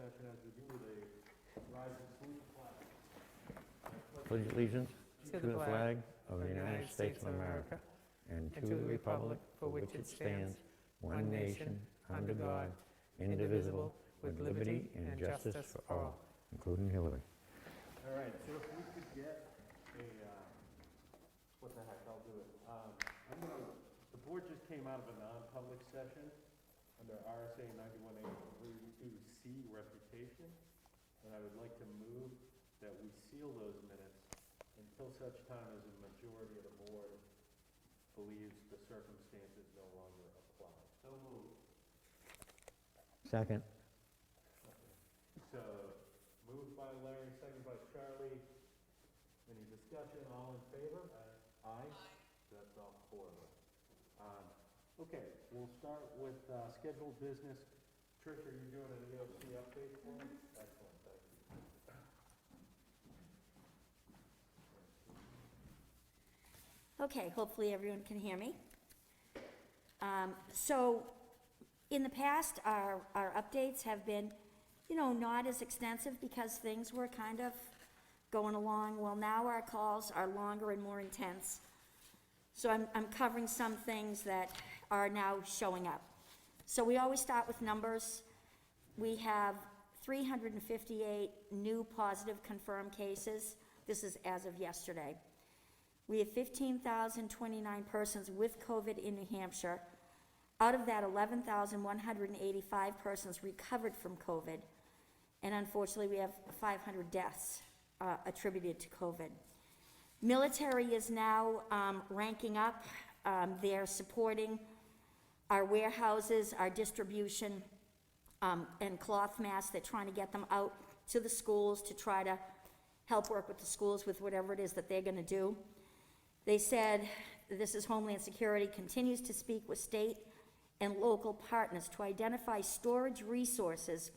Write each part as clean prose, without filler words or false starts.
session as we do with a rise and salute flag. Pledge allegiance to the flag of the United States of America and to the republic for which it stands, one nation, under God, indivisible, with liberty and justice for all, including Hillary. All right, so if we could get a, what the heck, I'll do it. The board just came out of a non-public session under RSA 91A32C reputation, and I would like to move that we seal those minutes until such time as a majority of the board believes the circumstances no longer apply. So moved. Second. So, moved by Larry, second by Charlie. Any discussion? All in favor? Aye. That's all four of us. Okay, we'll start with scheduled business. Trish, are you doing an EOC update for me? Excellent, thank you. Okay, hopefully everyone can hear me. So, in the past, our updates have been, not as extensive because things were kind of going along. Well, now our calls are longer and more intense. So I'm covering some things that are now showing up. So we always start with numbers. We have 358 new positive confirmed cases. This is as of yesterday. We have 15,029 persons with COVID in New Hampshire. Out of that, 11,185 persons recovered from COVID. And unfortunately, we have 500 deaths attributed to COVID. Military is now ranking up. They're supporting our warehouses, our distribution, and cloth masks. They're trying to get them out to the schools to try to help work with the schools with whatever it is that they're going to do. They said, this is Homeland Security, continues to speak with state and local partners to identify storage resources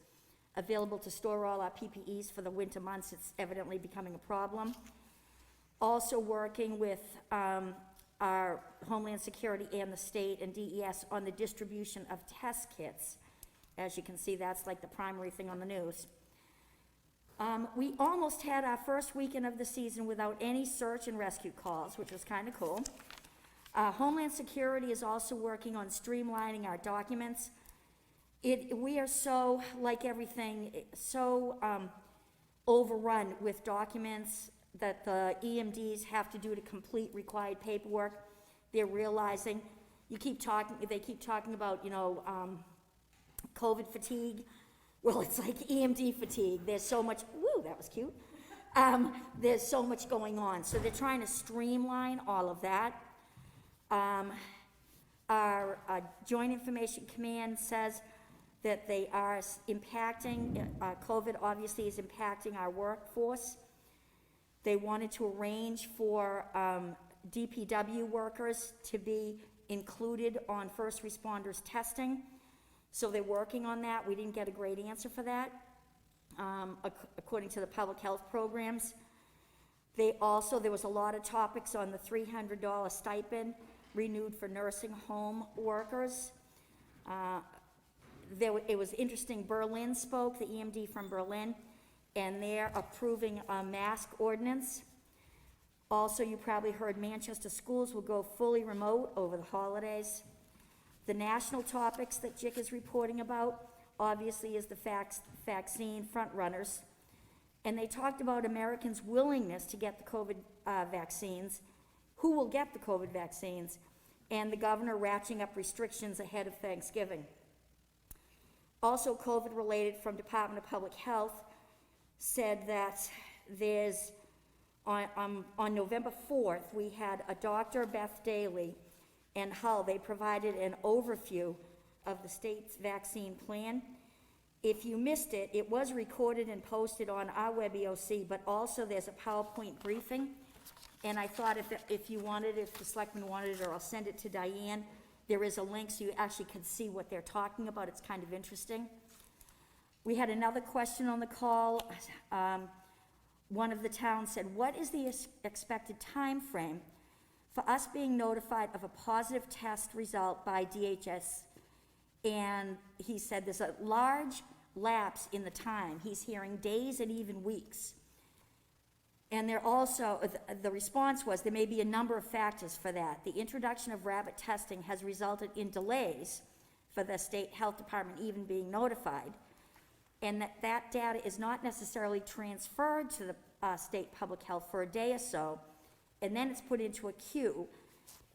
available to store all our PPEs for the winter months. It's evidently becoming a problem. Also working with our Homeland Security and the state and DES on the distribution of test kits. As you can see, that's like the primary thing on the news. We almost had our first weekend of the season without any search and rescue calls, which was kind of cool. Homeland Security is also working on streamlining our documents. We are so, like everything, so overrun with documents that the EMDs have to do to complete required paperwork. They're realizing, they keep talking about, COVID fatigue. Well, it's like EMD fatigue. There's so much, woo, that was cute. There's so much going on. So they're trying to streamline all of that. Our Joint Information Command says that they are impacting, COVID obviously is impacting our workforce. They wanted to arrange for DPW workers to be included on first responders testing. So they're working on that. We didn't get a great answer for that, according to the public health programs. There was a lot of topics on the $300 stipend renewed for nursing home workers. It was interesting, Berlin spoke, the EMD from Berlin, and they're approving a mask ordinance. Also, you probably heard Manchester schools will go fully remote over the holidays. The national topics that JIC is reporting about, obviously, is the vaccine frontrunners. And they talked about Americans' willingness to get the COVID vaccines, who will get the COVID vaccines, and the governor ratcheting up restrictions ahead of Thanksgiving. Also, COVID-related from Department of Public Health said that there's, on November 4th, we had a Dr. Beth Daly and Hull. They provided an overview of the state's vaccine plan. If you missed it, it was recorded and posted on our web EOC, but also there's a PowerPoint briefing. And I thought if you wanted it, if the selectmen wanted it, or I'll send it to Diane, there is a link so you actually can see what they're talking about. It's kind of interesting. We had another question on the call. One of the towns said, what is the expected time frame for us being notified of a positive test result by DHS? And he said there's a large lapse in the time. He's hearing days and even weeks. And there also, the response was, there may be a number of factors for that. The introduction of rapid testing has resulted in delays for the state health department even being notified, and that data is not necessarily transferred to the state public health for a day or so, and then it's put into a queue.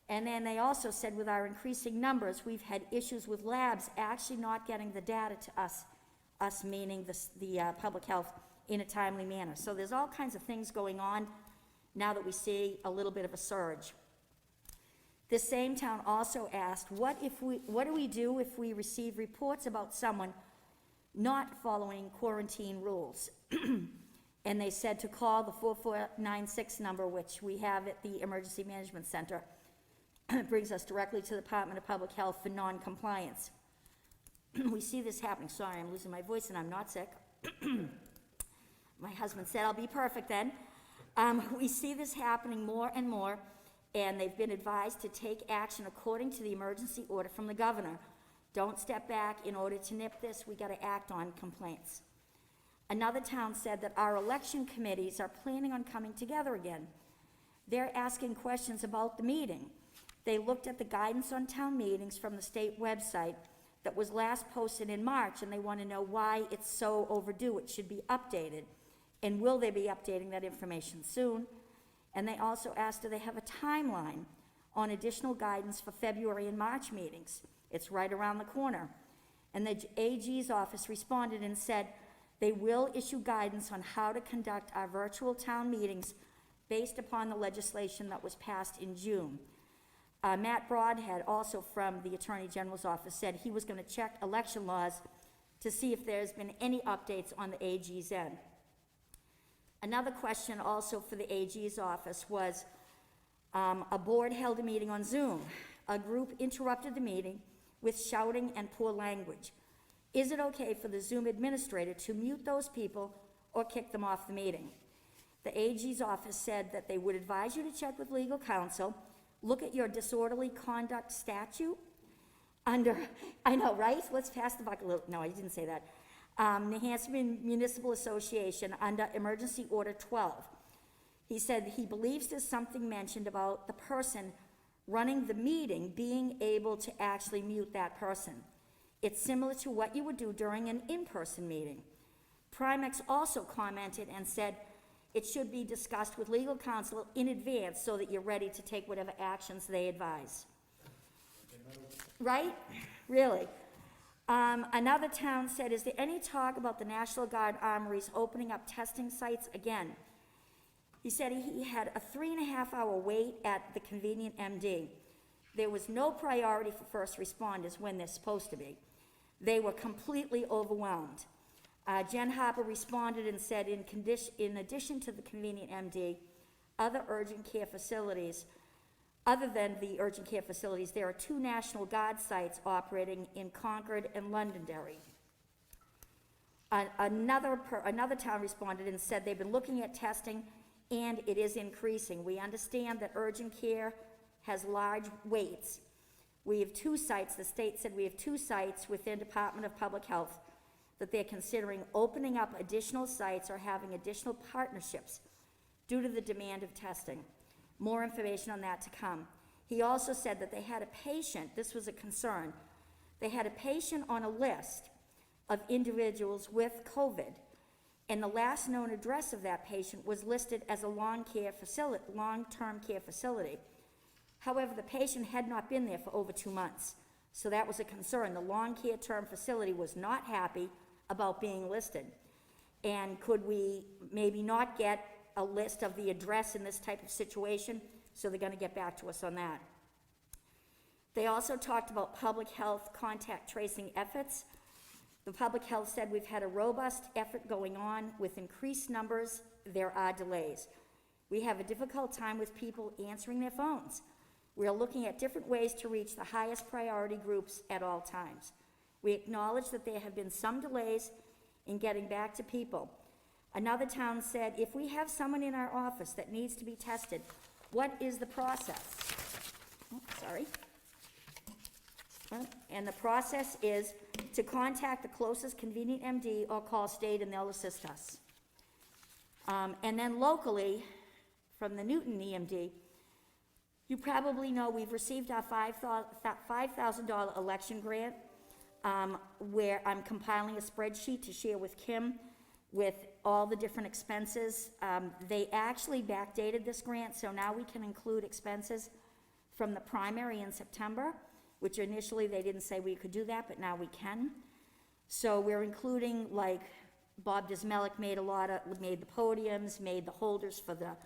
And then they also said, with our increasing numbers, we've had issues with labs actually not getting the data to us meaning the public health, in a timely manner. So there's all kinds of things going on now that we see a little bit of a surge. This same town also asked, what do we do if we receive reports about someone not following quarantine rules? And they said to call the 4496 number, which we have at the Emergency Management Center. It brings us directly to the Department of Public Health for non-compliance. We see this happening. Sorry, I'm losing my voice and I'm not sick. My husband said I'll be perfect then. We see this happening more and more, and they've been advised to take action according to the emergency order from the governor. Don't step back. In order to nip this, we got to act on complaints. Another town said that our election committees are planning on coming together again. They're asking questions about the meeting. They looked at the guidance on town meetings from the state website that was last posted in March, and they want to know why it's so overdue. It should be updated. And will they be updating that information soon? And they also asked, do they have a timeline on additional guidance for February and March meetings? It's right around the corner. And the AG's office responded and said they will issue guidance on how to conduct our virtual town meetings based upon the legislation that was passed in June. Matt Broadhead, also from the Attorney General's office, said he was going to check election laws to see if there's been any updates on the AG's end. Another question also for the AG's office was, a board held a meeting on Zoom. A group interrupted the meeting with shouting and poor language. Is it okay for the Zoom administrator to mute those people or kick them off the meeting? The AG's office said that they would advise you to check with legal counsel, look at your disorderly conduct statute under, I know, right? Let's pass the buck a little, no, I didn't say that. New Hampshire Municipal Association under Emergency Order 12. He said he believes there's something mentioned about the person running the meeting being able to actually mute that person. It's similar to what you would do during an in-person meeting. Primex also commented and said it should be discussed with legal counsel in advance so that you're ready to take whatever actions they advise. Right? Really? Another town said, is there any talk about the National Guard armories opening up testing sites again? He said he had a 3.5-hour wait at the Convenient MD. There was no priority for first responders when they're supposed to be. They were completely overwhelmed. Jen Harper responded and said, in addition to the Convenient MD, other urgent care facilities, other than the urgent care facilities, there are 2 National Guard sites operating in Concord and Londonderry. Another town responded and said they've been looking at testing and it is increasing. We understand that urgent care has large waits. We have 2 sites, the state said we have 2 sites within Department of Public Health that they're considering opening up additional sites or having additional partnerships due to the demand of testing. More information on that to come. He also said that they had a patient, this was a concern, they had a patient on a list of individuals with COVID, and the last known address of that patient was listed as a long-term care facility. However, the patient had not been there for over 2 months, so that was a concern. The long-care term facility was not happy about being listed. And could we maybe not get a list of the address in this type of situation? So they're going to get back to us on that. They also talked about public health contact tracing efforts. The public health said we've had a robust effort going on. With increased numbers, there are delays. We have a difficult time with people answering their phones. We are looking at different ways to reach the highest priority groups at all times. We acknowledge that there have been some delays in getting back to people. Another town said, if we have someone in our office that needs to be tested, what is the process? Oh, sorry. And the process is to contact the closest convenient MD or call state and they'll assist us. And then locally, from the Newton EMD, you probably know we've received our $5,000 election grant, where I'm compiling a spreadsheet to share with Kim with all the different expenses. They actually backdated this grant, so now we can include expenses from the primary in September, which initially they didn't say we could do that, but now we can. So we're including, like, Bob Dismelik made the podiums, made the holders for the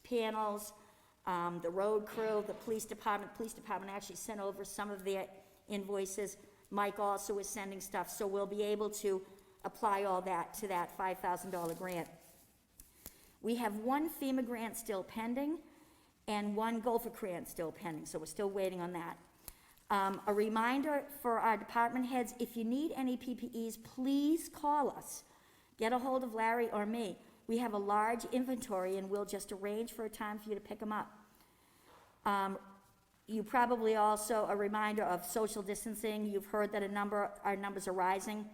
panels, the road crew, the police department. Police department actually sent over some of their invoices. Mike also is sending stuff, so we'll be able to apply all that to that $5,000 grant. We have one FEMA grant still pending and one Gopher grant still pending, so we're still waiting on that. A reminder for our department heads, if you need any PPEs, please call us. Get a hold of Larry or me. We have a large inventory and we'll just arrange for a time for you to pick them up. You probably also, a reminder of social distancing. You've heard that our numbers are rising.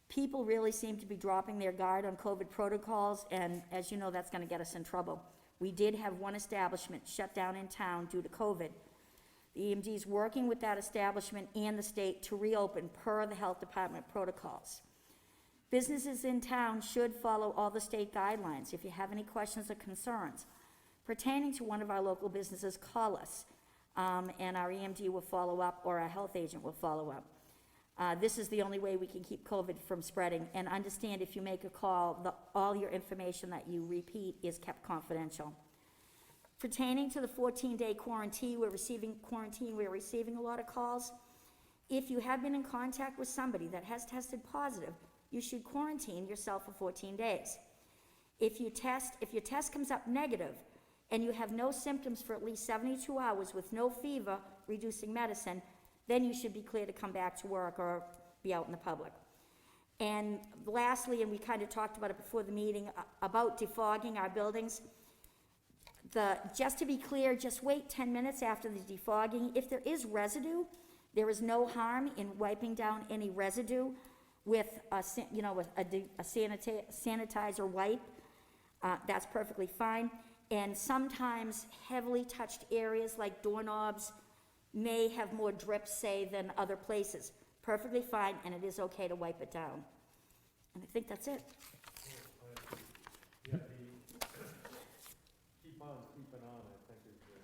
People really seem to be dropping their guard on COVID protocols, and as you know, that's gonna get us in trouble. We did have one establishment shut down in town due to COVID. The EMD is working with that establishment and the state to reopen per the health department protocols. Businesses in town should follow all the state guidelines. If you have any questions or concerns pertaining to one of our local businesses, call us, and our EMD will follow up, or our health agent will follow up. This is the only way we can keep COVID from spreading, and understand if you make a call, all your information that you repeat is kept confidential. Pertaining to the 14-day quarantine, we're receiving a lot of calls. If you have been in contact with somebody that has tested positive, you should quarantine yourself for 14 days. If your test comes up negative and you have no symptoms for at least 72 hours with no fever, reducing medicine, then you should be clear to come back to work or be out in the public. And lastly, and we kind of talked about it before the meeting, about defogging our buildings. Just to be clear, just wait 10 minutes after the defogging. If there is residue, there is no harm in wiping down any residue with a sanitizer wipe. That's perfectly fine. And sometimes heavily touched areas like doorknobs may have more drips, say, than other places. Perfectly fine, and it is okay to wipe it down. And I think that's it. Yeah, keep on keeping on, I think is the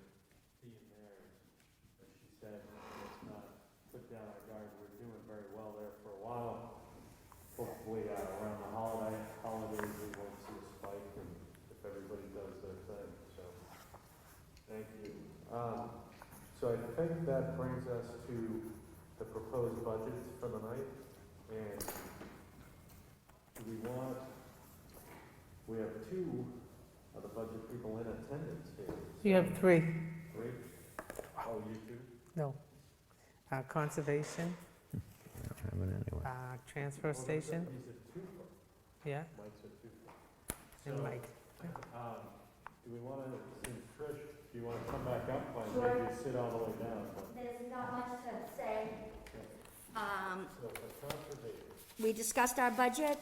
theme there. As she said, let's not put down our guard. We're doing very well there for a while. Hopefully, around the holidays, we won't see a spike, and if everybody does their thing, so, thank you. So I think that brings us to the proposed budgets for the night, and we have two of the budget people in attendance here. You have three. Three? Oh, you two? No. Conservation, I don't have it anyway. transfer station, He's a two. yeah, Mike's a two. and So, Mike. do we want to, since Trish, do you want to come back up? Sure. Maybe sit all the way down. There's not much to say. So for conservation. We discussed our budget.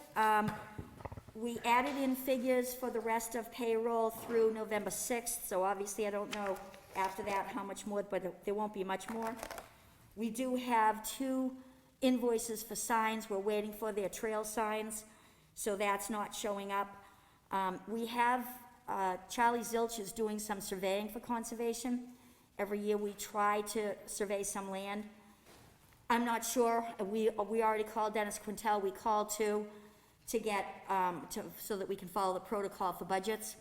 We added in figures for the rest of payroll through November 6th, so obviously I don't know after that how much more, but there won't be much more. We do have 2 invoices for signs. We're waiting for their trail signs, so that's not showing up. We have, Charlie Zilch is doing some surveying for conservation. Every year we try to survey some land. I'm not sure, we already called Dennis Quintel, we called to get, so that we can follow the protocol for budgets.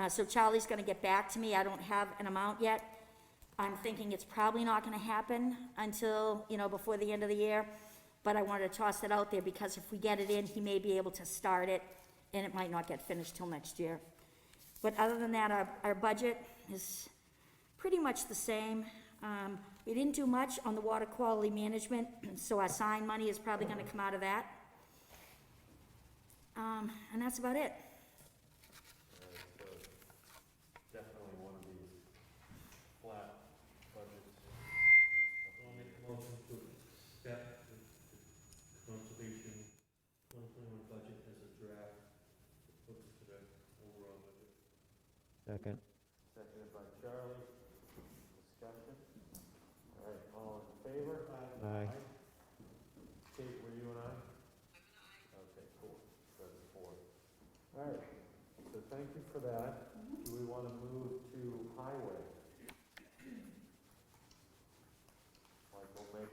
So Charlie's gonna get back to me. I don't have an amount yet. I'm thinking it's probably not gonna happen until, before the end of the year. But I wanted to toss it out there because if we get it in, he may be able to start it, and it might not get finished till next year. But other than that, our budget is pretty much the same. We didn't do much on the water quality management, so our sign money is probably gonna come out of that. And that's about it. Definitely one of these flat budgets. I'll make a motion to Second. Seconded by Charlie. Discussion. All right, all in favor? Aye. Kate, were you and I? Okay, cool. That's four. All right, so thank you for that. Do we want to move to highway? Like, we'll make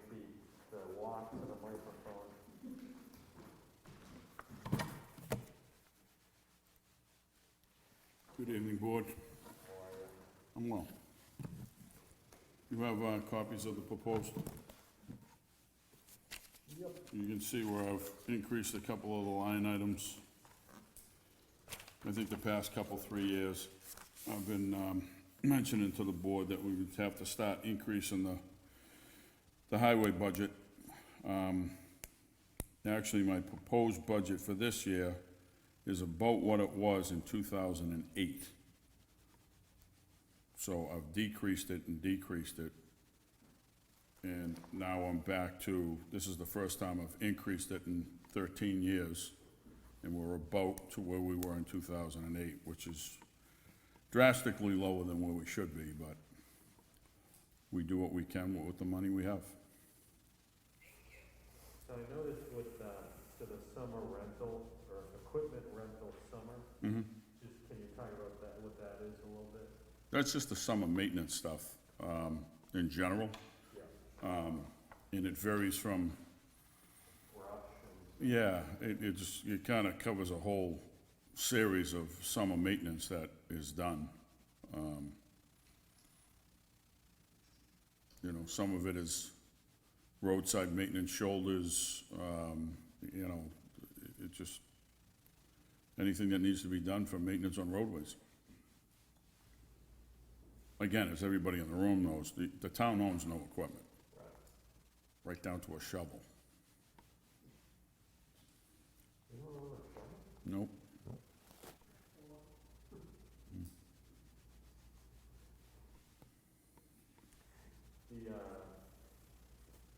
the walk to the microphone. Good evening, Board. How are you? I'm well. You have copies of the proposed? Yep. You can see where I've increased a couple of the line items. I think the past couple, 3 years, I've been mentioning to the board that we would have to start increasing the highway budget. Actually, my proposed budget for this year is about what it was in 2008. So I've decreased it and decreased it. And now I'm back to, this is the first time I've increased it in 13 years. And we're about to where we were in 2008, which is drastically lower than where we should be, but we do what we can with the money we have. So I noticed with, to the summer rental, or equipment rental summer, just, can you talk about that, what that is a little bit? That's just the summer maintenance stuff, in general. Yeah. And it varies from, Brush and, yeah, it kind of covers a whole series of summer maintenance that is done. You know, some of it is roadside maintenance, shoulders, you know, it just, anything that needs to be done for maintenance on roadways. Again, as everybody in the room knows, the town owns no equipment, right down to a shovel. you don't own a shovel? Nope.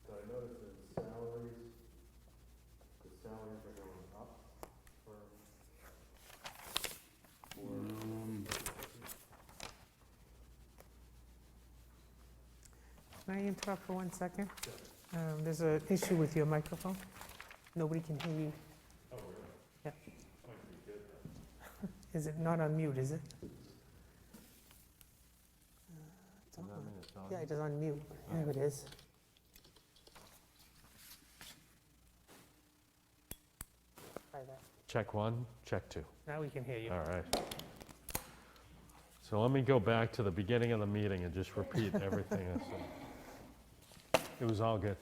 So I noticed in salaries, the salaries are going up for, Can I interrupt for 1 second? There's an issue with your microphone. Nobody can hear you. oh, really? Yeah. Might be good then. Is it not on mute, is it? It's on. Yeah, it is on mute. There it is. Try that. Check one, check two. Now we can hear you. All right. So let me go back to the beginning of the meeting and just repeat everything I said. It was all good.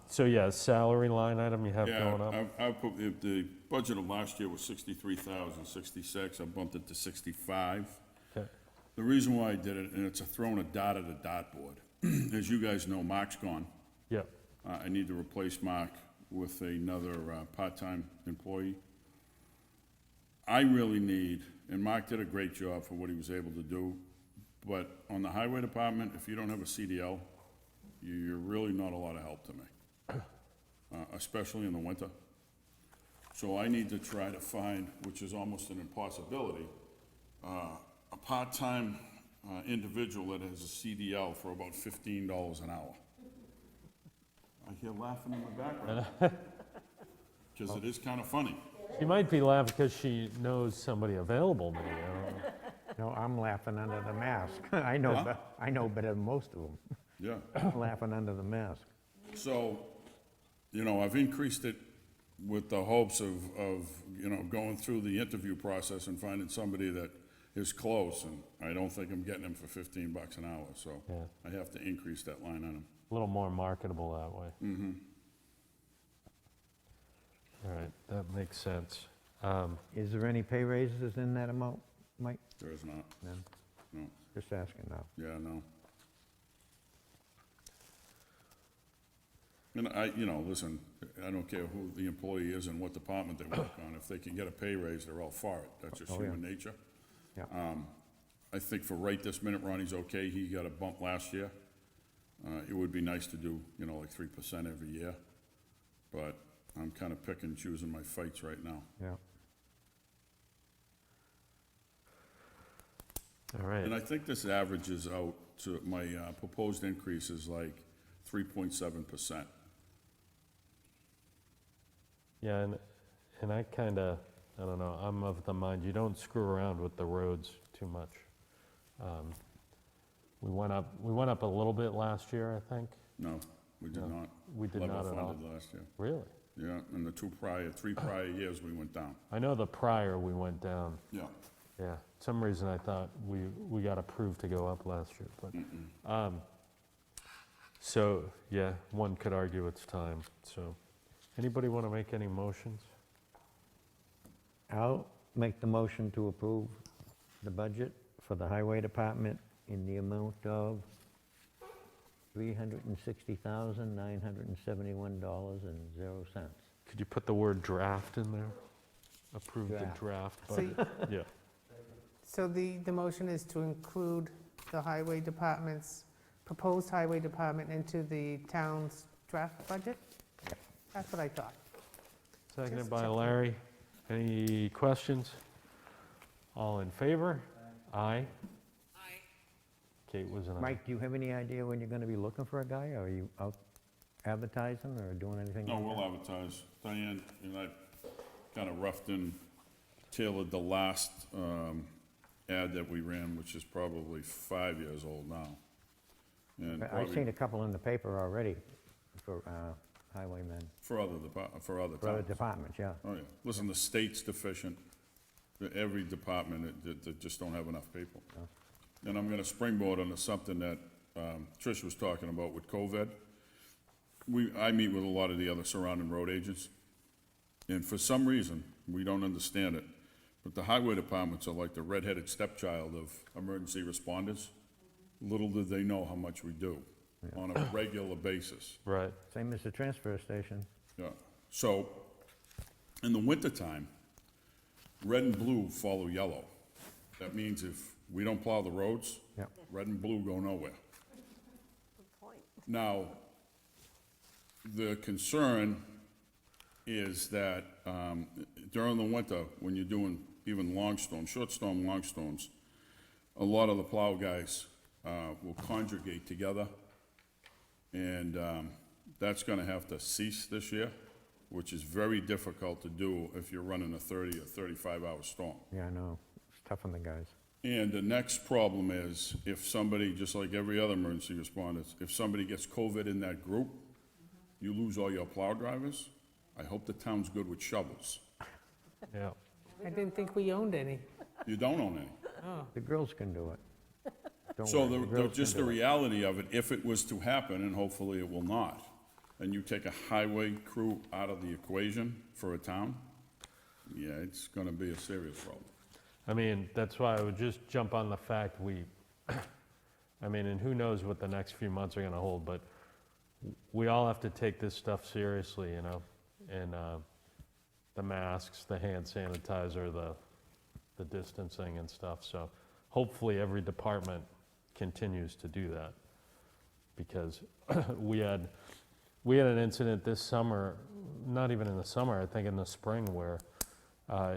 So yeah, salary line item you have going up? Yeah, I put, if the budget of last year was 63,066, I bumped it to 65. Okay. The reason why I did it, and it's a throwing a dot at a dartboard, as you guys know, Mark's gone. Yep. I need to replace Mark with another part-time employee. I really need, and Mark did a great job for what he was able to do, but on the highway department, if you don't have a CDL, you're really not a lot of help to me, especially in the winter. So I need to try to find, which is almost an impossibility, a part-time individual that has a CDL for about $15 an hour. I hear laughing in the background, because it is kind of funny. She might be laughing because she knows somebody available, maybe, I don't know. No, I'm laughing under the mask. I know, Huh? I know better than most of them. Yeah. Laughing under the mask. So, you know, I've increased it with the hopes of, you know, going through the interview process and finding somebody that is close, and I don't think I'm getting him for $15 an hour, so Yeah. I have to increase that line on him. A little more marketable that way. Mm-hmm. All right, that makes sense. Is there any pay raises in that amount, Mike? There is not, No, no, just asking now. yeah, no. And you know, listen, I don't care who the employee is and what department they work on, if they can get a pay raise, they're all for it, that's just Oh, yeah. human nature. Yeah. I think for right this minute, Ronnie's okay, he got a bump last year. It would be nice to do, you know, like 3% every year, but I'm kind of picking and choosing my fights right now. Yeah. All right. And I think this averages out to, my proposed increase is like 3.7%. Yeah, and I kinda, I don't know, I'm of the mind, you don't screw around with the roads too much. We went up a little bit last year, I think. No, we did No, not. We did not Level at all. funded last year. Really? Yeah, and the three prior years, we went down. I know the prior we went down. Yeah. Yeah, some reason I thought we got approved to go up last year, but, so, yeah, one could argue it's time, so. Anybody want to make any motions? I'll make the motion to approve the budget for the highway department in the amount of $360,971.00. Could you put the word draft in there? Approve the Draft. draft So budget? Yeah, So the motion is to include the highway department's, proposed highway department into the town's draft budget? That's what I thought. seconded Just by checking. Larry. Any questions? All in favor? Aye. Kate was an aye. Mike, do you have any idea when you're gonna be looking for a guy? Are you out advertising or doing anything? No, like we'll that? advertise. Diane and I kind of roughed and tailored the last ad that we ran, which is probably 5 years old now. And I've probably seen a couple in the paper already for highwaymen, for other for other towns. departments, yeah. Oh, yeah. Listen, the state's deficient. Every department, they just don't have enough people. And I'm gonna springboard onto something that Trish was talking about with COVID. I meet with a lot of the other surrounding road agents, and for some reason, we don't understand it, but the highway departments are like the redheaded stepchild of emergency responders. Little did they know how much we do on a regular basis. Right, Same as the transfer station. Yeah, so, in the wintertime, red and blue follow yellow. That means if we don't plow the roads, Yep. red and blue go nowhere. Now, the concern is that during the winter, when you're doing even long storms, short storm, long storms, a lot of the plow guys will congregate together, and that's gonna have to cease this year, which is very difficult to do if you're running a 30 or 35-hour storm. Yeah, I know. It's tough on the guys. And the next problem is, if somebody, just like every other emergency responder, if somebody gets COVID in that group, you lose all your plow drivers. I hope the town's good with shovels. yeah. I didn't think we owned any. You don't own any. The girls can do it. Don't So worry, girls just can the do it. reality of it, if it was to happen, and hopefully it will not, and you take a highway crew out of the equation for a town, yeah, it's gonna be a serious problem. I mean, that's why I would just jump on the fact I mean, and who knows what the next few months are gonna hold, but we all have to take this stuff seriously, you know? And the masks, the hand sanitizer, the distancing and stuff, so hopefully every department continues to do that. Because we had an incident this summer, not even in the summer, I think in the spring, where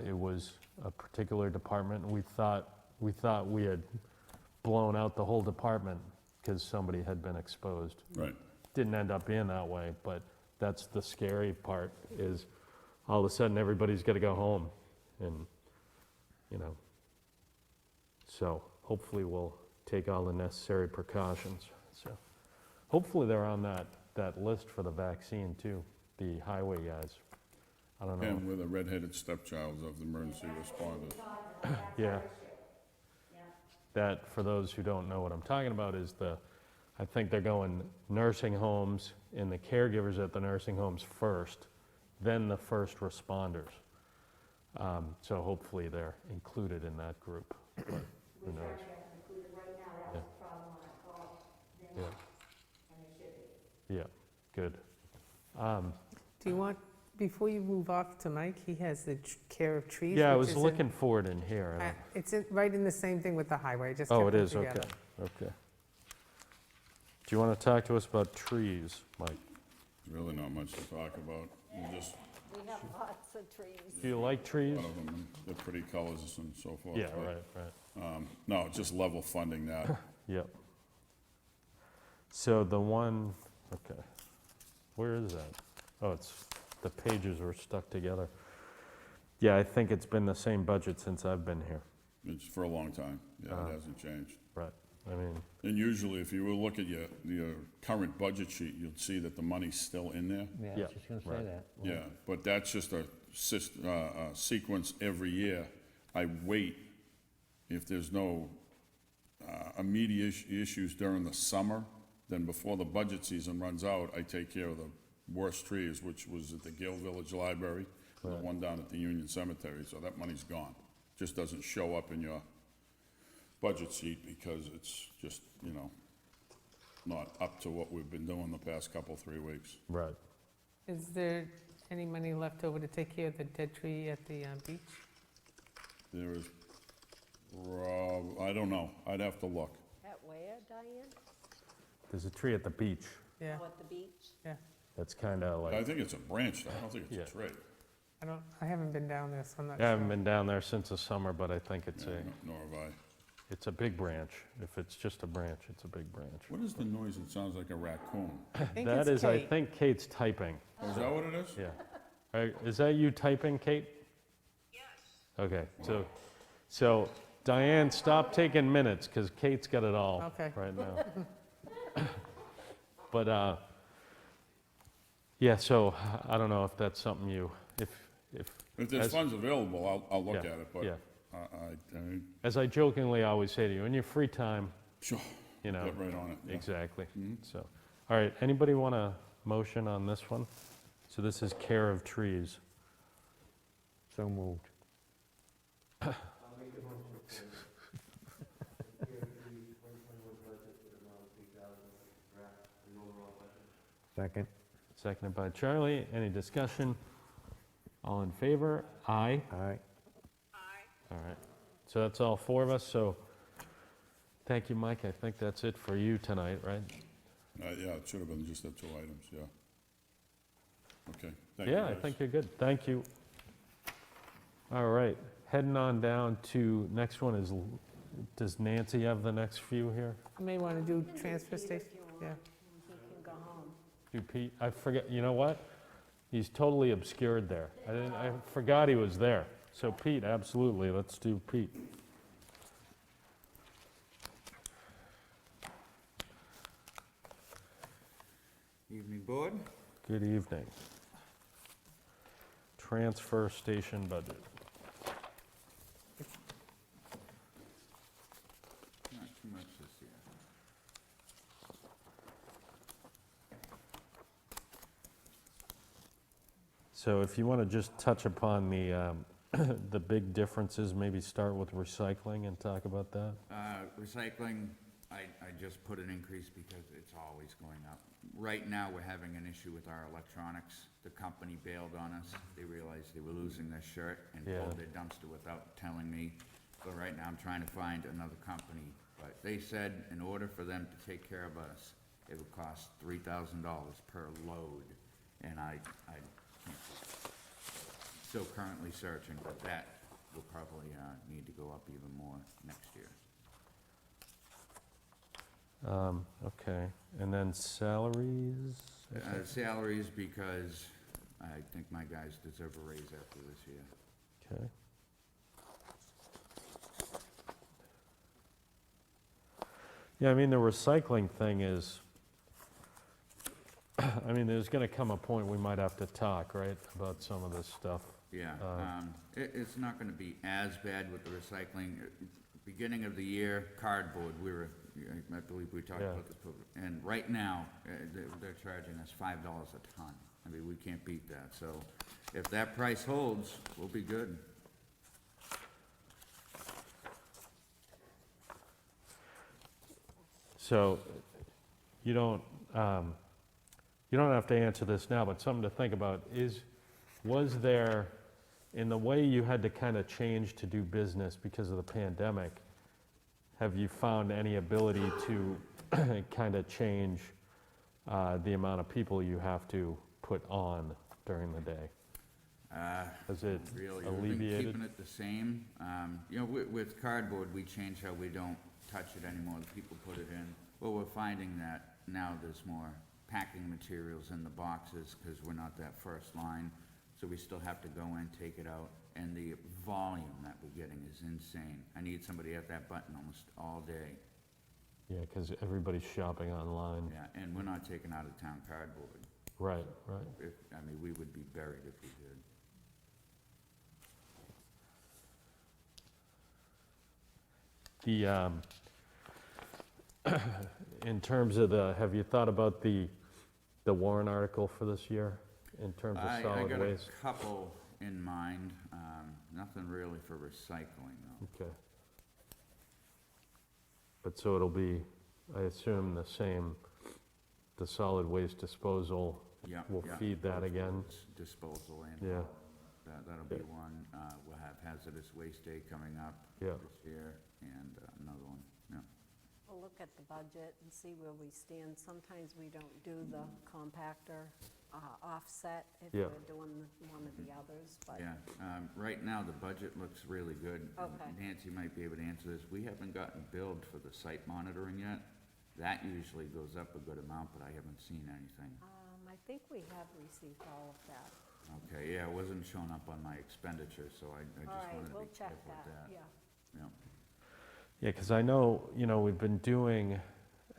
it was a particular department, and we thought we had blown out the whole department because somebody had been exposed. Right. Didn't end up being that way, but that's the scary part, is all of a sudden everybody's got to go home, and, you know. So hopefully we'll take all the necessary precautions, so. Hopefully they're on that list for the vaccine too, the highway guys. I don't know. And we're the redheaded stepchilds of the emergency responders. Yeah. That, for those who don't know what I'm talking about, is I think they're going nursing homes and the caregivers at the nursing homes first, then the first responders. So hopefully they're included in that group, but who knows? Yeah. Yeah, good. Do you want, before you move off to Mike, he has the care of trees. Yeah, I which was is in- looking for it in here. I don't- It's right in the same thing with the highway, just Oh, kept it them is, okay, together. okay. Do you want to talk to us about trees, Mike? There's really not much to talk about. We just, We have lots of trees. Do you like trees? a lot of them, they're pretty colors and so forth. Yeah, but right. No, just level funding that. Yep. So the one, okay, where is that? Oh, it's, the pages were stuck together. Yeah, I think it's been the same budget since I've been here. It's for a long time. Yeah, it hasn't changed. Right, I mean, And usually, if you will look at your current budget sheet, you'll see that the money's still in there. Yeah, I Yeah, was just gonna say right. that. Yeah, but that's just a sequence every year. I wait, if there's no immediate issues during the summer, then before the budget season runs out, I take care of the worst trees, which was at the Gill Village Library, and the one down at the Union Cemetery, so that money's gone. Just doesn't show up in your budget sheet because it's just, not up to what we've been doing the past couple, 3 weeks. right. Is there any money left over to take care of the dead tree at the beach? There is, I don't know, I'd have to look. At where, Diane? There's a tree at the beach Yeah, Oh, at the beach? yeah. that's kind of I like, think it's a branch, I don't think it's a Yeah. tree. I haven't been down there, so I'm not I sure. haven't been down there since the summer, but I think it's Yeah, a, Nor have I. it's a big branch. If it's just a branch, it's a big branch. What is the noise? It sounds like a raccoon. I think That it's is, I Kate. think Kate's typing. Oh, is that what it is? Yeah. Is that you typing, Kate? Yes. Okay, so Diane, stop taking minutes, because Kate's got it all Okay. right now. But, yeah, so I don't know if that's something if, If there's As- funds available, I'll look Yeah, at it, but yeah. I, as I jokingly always say to you, in your free time, sure, you know. get right on it. yeah. Exactly. Mhm. So, all right, anybody want a motion on this one? So this is care of trees. So moved. Second. Seconded by Charlie. Any discussion? All in favor? Aye. Aye. All right. So that's all 4 of us, so thank you, Mike. I think that's it for you tonight, right? Yeah, it should have been just the 2 items, yeah. Okay, thank you Yeah, I guys. think you're good. Thank you. All right, heading on down to, next one is, does Nancy have the next few here? You may want to do transfer station, yeah. He can go home. Do Pete? I forget, you know what? He's totally obscured there. I forgot he was there. So Pete, absolutely, let's do Pete. Evening, Board. Good evening. Transfer station budget. Not too much this year. So if you want to just touch upon the, the big differences, maybe start with recycling and talk about that? Recycling, I just put an increase because it's always going up. Right now, we're having an issue with our electronics. The company bailed on us. They realized they were losing their shirt and Yeah. pulled their dumpster without telling me. So right now, I'm trying to find another company. But they said in order for them to take care of us, it would cost $3,000 per load. And I can't. Still currently searching, but that will probably need to go up even more next year. Okay, and then salaries? Salaries, because I think my guys deserve a raise after this year. Okay. Yeah, I mean, the recycling thing is, I mean, there's gonna come a point we might have to talk, right, about some of this stuff. Yeah, it's not gonna be as bad with the recycling. Beginning of the year, cardboard, I believe we talked Yeah. about this, and right now, they're charging us $5 a ton. I mean, we can't beat that, so if that price holds, we'll be good. So, you don't have to answer this now, but something to think about was there, in the way you had to kind of change to do business because of the pandemic, have you found any ability to kind of change the amount of people you have to put on during the day? Has it Really, we've been alleviated? keeping it the same. You know, with cardboard, we change how we don't touch it anymore, the people put it in. Well, we're finding that now there's more packing materials in the boxes, because we're not that first line, so we still have to go in, take it out, and the volume that we're getting is insane. I need somebody at that button almost all day. Yeah, because everybody's shopping online. Yeah, and we're not taking out of town cardboard. Right, right. I mean, we would be buried if we did. The, in terms of the, have you thought about the warrant article for this year, in terms of I solid got waste? a couple in mind, nothing really for recycling though. Okay. But so it'll be, I assume, the same, the solid waste disposal, Yeah, we'll yeah. feed that again? Disposal and. Yeah. That'll be one. We'll have Hazardous Waste Day coming up Yeah. this year, and another one, yeah. We'll look at the budget and see where we stand. Sometimes we don't do the compactor offset if Yeah. we're doing one of the others, but. Yeah, right now, the budget looks really good. and Okay. Nancy might be able to answer this. We haven't gotten billed for the site monitoring yet. That usually goes up a good amount, but I haven't seen anything. I think we have received all of that. Okay, yeah, it wasn't showing up on my expenditure, so I All just right, wanted to we'll be check careful with that, that. yeah. Yeah. Yeah, because I know, we've been doing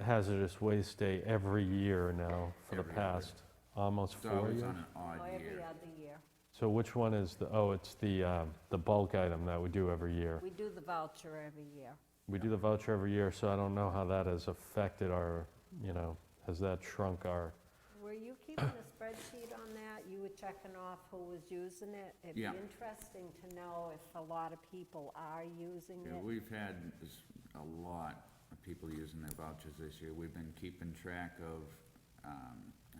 Hazardous Waste Day every year now for the Every year. past almost It's 4 always years. on an odd Oh, every year. other year. So which one is it's the bulk item that we do every year. We do the voucher every year. We do the voucher every year, so I don't know how that has affected our, has that shrunk our, Were you keeping a spreadsheet on that? You were checking off who was using it? It'd be Yeah. interesting to know if a lot of people are using Yeah, it. we've had a lot of people using their vouchers this year. We've been keeping track of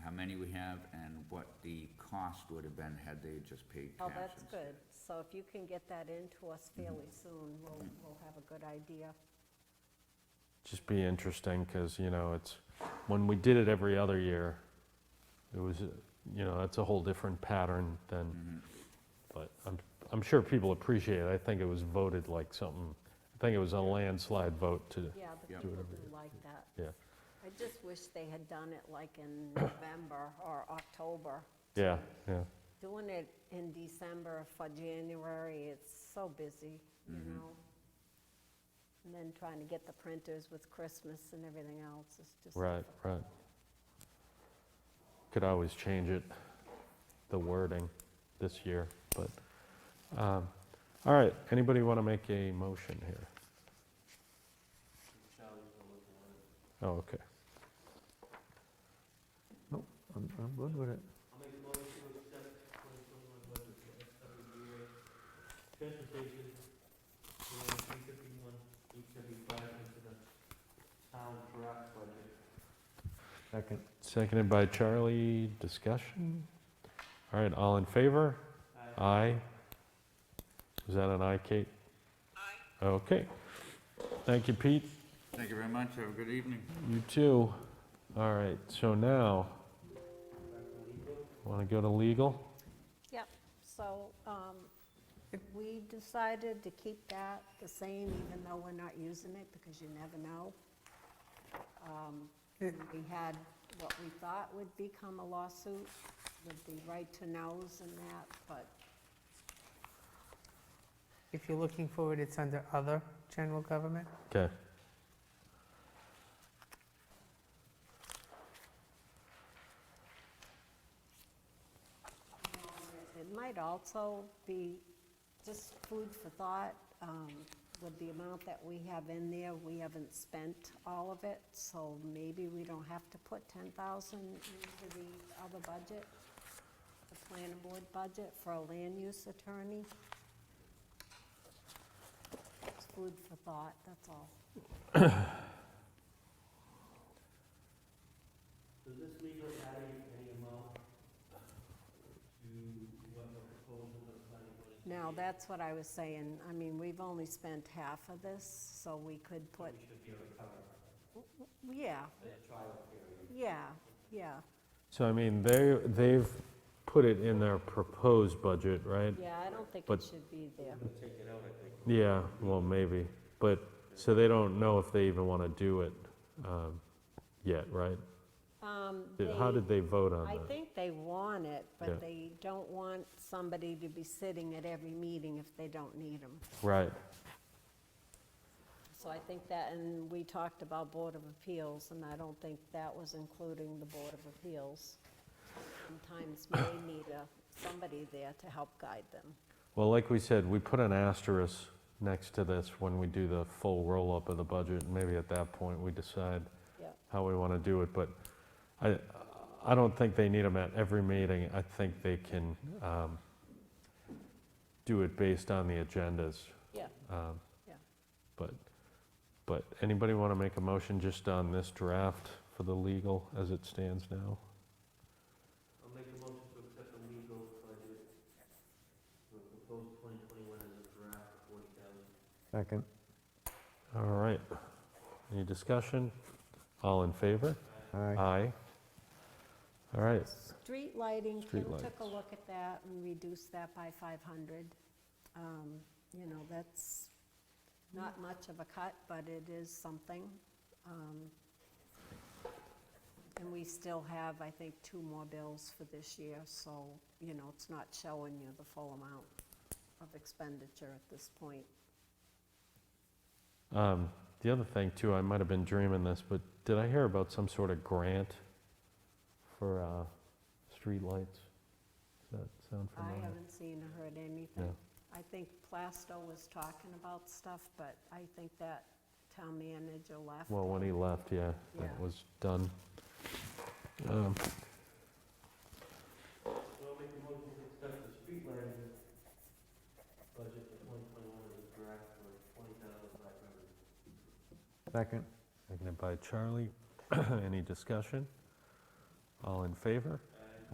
how many we have and what the cost would have been had they just paid cash. Oh, that's instead. good. So if you can get that into us fairly soon, we'll have a good idea. just be interesting, because, it's, when we did it every other year, it was, that's a whole different pattern than, but I'm sure people appreciate it. I think it was voted like something, I think it was a landslide vote to, Yeah, the Yep. people do like that. yeah. I just wish they had done it like in November or October. Yeah, yeah. Doing it in December for January, it's so busy, you know? And then trying to get the printers with Christmas and everything else is just. Right, right. Could always change it, the wording this year, but, all right, anybody want to make a motion here? Oh, okay. Nope, I'm good with it. I'll make a motion to accept 2021 budget for SWA, transportation, and 351, 875 into the town draft budget. Second. Seconded by Charlie, discussion? All right, all in favor? Aye. Was that an aye, Kate? Aye. Okay. Thank you, Pete. Thank you very much. Have a good evening. You too. All right, so now, want to go to legal? Yep, so, we decided to keep that the same even though we're not using it because you never know. We had what we thought would become a lawsuit with the right to knows and that, but If you're looking for it, it's under other general government. Okay. it might also be just food for thought. With the amount that we have in there, we haven't spent all of it, so maybe we don't have to put 10,000 into the other budget, the planning board budget for a land use attorney. It's food for thought, that's all. Does this legal add any amount to what we're proposing to the planning board? Now, that's what I was saying. I mean, we've only spent half of this, so we could put, We should be able to cover yeah, the trial period. yeah. So, I mean, they've put it in their proposed budget, right? Yeah, I don't think But- it should be there. Yeah, well, maybe, but, so they don't know if they even want to do it yet, right? How did they vote on I that? think they want it, Yeah. but they don't want somebody to be sitting at every meeting if they don't need them. Right, So I think that, and we talked about Board of Appeals, and I don't think that was including the Board of Appeals. Sometimes may need somebody there to help guide them. well, like we said, we put an asterisk next to this when we do the full roll-up of the budget, and maybe at that point, we decide Yeah. how we want to do it, but I don't think they need them at every meeting. I think they can do it based on the agendas. Yeah, Um, yeah. But anybody want to make a motion just on this draft for the legal as it stands now? I'll make a motion to accept the legal budget for proposed 2021 as a draft of 40,000. Second. All right. Any discussion? All in favor? Aye. Aye. All right. Street lighting, Street Kim took a lights. look at that and reduced that by 500. You know, that's not much of a cut, but it is something. And we still have, I think, 2 more bills for this year, so, you know, it's not showing you the full amount of expenditure at this point. The other thing too, I might have been dreaming this, but did I hear about some sort of grant for streetlights? Does that sound I familiar? haven't seen or heard anything. No. I think Plasto was talking about stuff, but I think that town manager left. Well, when he left, yeah, Yeah. that was done. So I'll make a motion to accept the street lighting budget for 2021 as a draft for 20,500. Second. Seconded by Charlie. Any discussion? All in favor?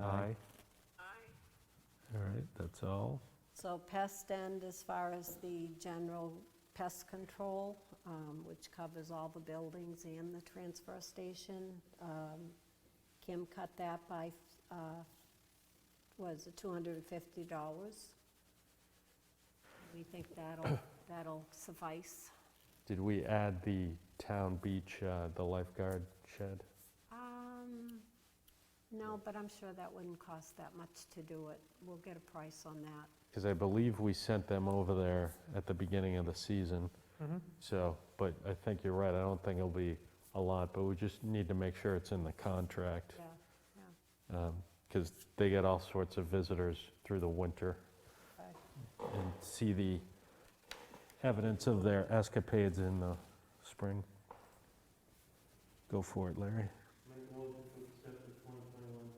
Aye. All right, that's all. So pest end, as far as the general pest control, which covers all the buildings and the transfer station, Kim cut that by, was it $250? We think that'll suffice. Did we add the town beach, the lifeguard shed? No, but I'm sure that wouldn't cost that much to do it. We'll get a price on that. Because I believe we sent them over there at the beginning of the season. So, but I think you're right, I don't think it'll be a lot, but we just need to make sure it's in the contract. Yeah, Because they get all sorts of visitors through the winter okay. and see the evidence of their escapades in the spring. Go for it, Larry. Make a motion to accept the 2021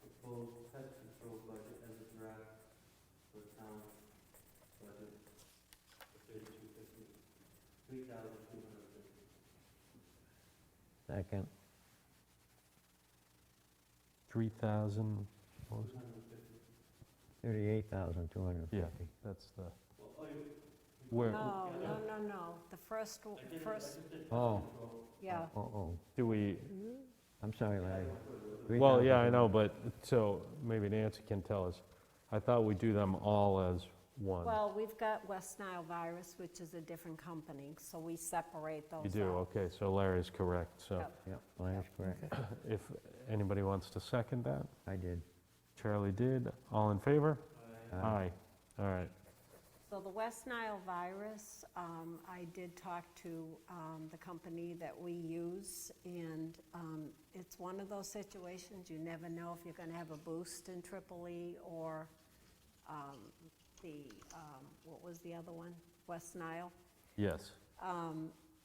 proposed pest control budget as a draft for town budget for 3,250. 3,250. Second. 3,000, what was it? 38,250. Yeah, that's the, where, No, the first, Oh, yeah. oh. do we, I'm sorry, Larry. well, yeah, I know, but, so, maybe Nancy can tell us. I thought we do them all as one. Well, we've got West Nile virus, which is a different company, so we separate those You do, out. okay, so Larry's correct, so Yep. Yep, Larry's correct. if anybody wants to second that? I did. Charlie did, all in favor? Aye. Aye, all right. So the West Nile virus, I did talk to the company that we use, and it's one of those situations, you never know if you're gonna have a boost in Tripoli or what was the other one? West Nile. Yes,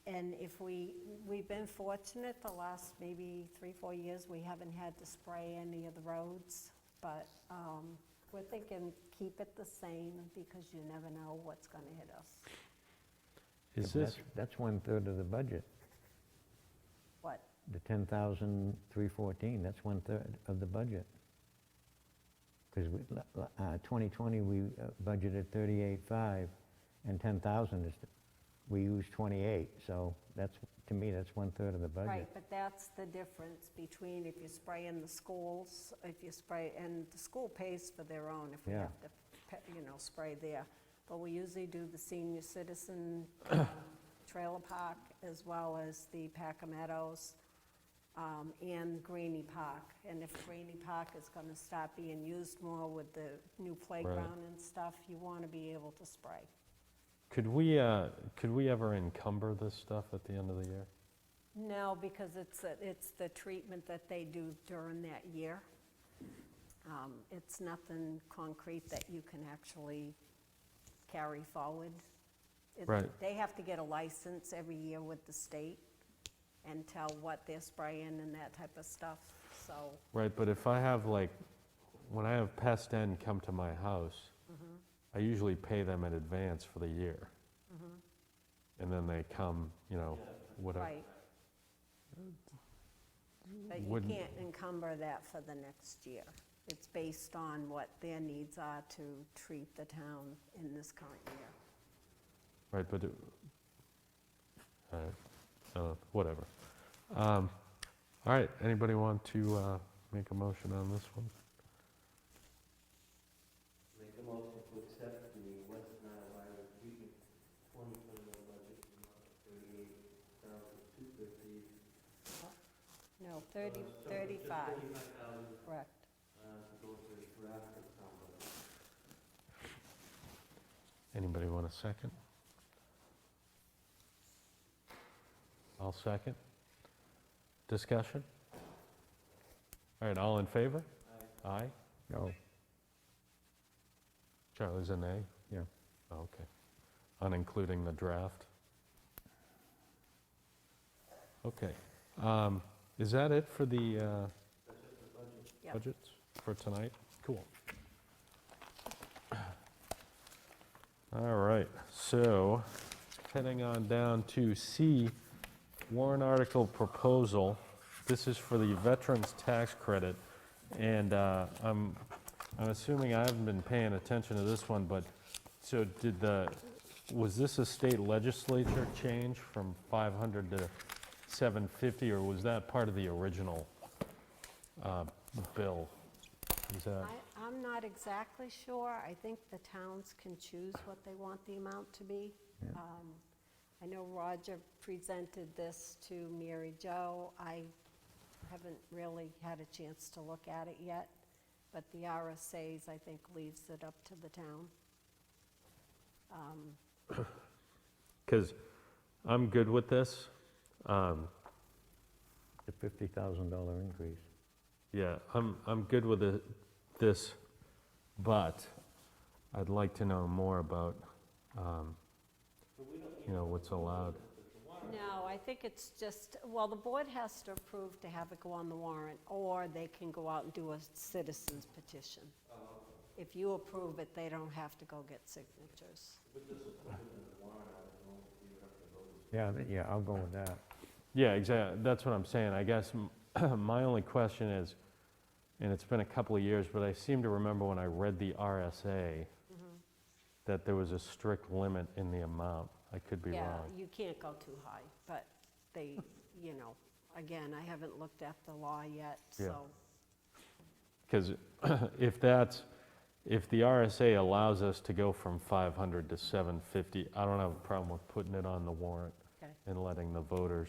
And if we've been fortunate the last maybe 3-4 years, we haven't had to spray any of the roads, but we're thinking keep it the same because you never know what's gonna hit us. is this, That's 1/3 of the budget. What? The 10,314, that's 1/3 of the budget. Because 2020, we budgeted 38.5, and 10,000 is we use 28, so that's, to me, that's 1/3 of the budget. Right, but that's the difference between if you spray in the schools, if you spray, and the school pays for their own if we Yeah. have to, spray there. But we usually do the senior citizen trailer park as well as the Packer Meadows and Greenie Park. And if Greenie Park is gonna start being used more with the new playground and stuff, you wanna be able to spray. Could we ever encumber this stuff at the end of the year? No, because it's the treatment that they do during that year. It's nothing concrete that you can actually carry forward. Right. They have to get a license every year with the state and tell what they're spraying and that type of stuff, so. Right, but if I have like, when I have Pest End come to my house, I usually pay them in advance for the year. And then they come, whatever. Right. But you Wouldn't- can't encumber that for the next year. It's based on what their needs are to treat the town in this current year. Right, but, whatever. All right, anybody want to make a motion on this one? Make a motion to accept the West Nile Highway treatment 2021 budget amount of $38,250. No, 35, correct. To go to the draft of town budget. Anybody want a second? I'll second. Discussion? All right, all in favor? Aye. No, Charlie's a nay? yeah. Oh, okay. On including the draft? Okay. Is that it for the Yep. budgets for tonight? Cool. All right, so heading on down to C, warrant article proposal. This is for the veterans tax credit, and I'm assuming I haven't been paying attention to this one, but so was this a state legislature change from 500 to 750, or was that part of the original bill? Is that, I'm not exactly sure. I think the towns can choose what they want the amount to be. Yeah. I know Roger presented this to Mary Jo. I haven't really had a chance to look at it yet, but the RSA's, I think, leaves it up to the town. because I'm good with this. The $50,000 increase. Yeah, I'm good with this, but I'd like to know more about, what's allowed. No, I think it's just, well, the board has to approve to have it go on the warrant, or they can go out and do a citizen's petition. If you approve it, they don't have to go get signatures. Yeah, I'll go with that. Yeah, exactly, that's what I'm saying. I guess my only question is, and it's been a couple of years, but I seem to remember when I read the RSA, that there was a strict limit in the amount. I could be Yeah, wrong. you can't go too high, but they, again, I haven't looked at the law yet, Yeah. so. Because if the RSA allows us to go from 500 to 750, I don't have a problem with putting it on the warrant Okay. and letting the voters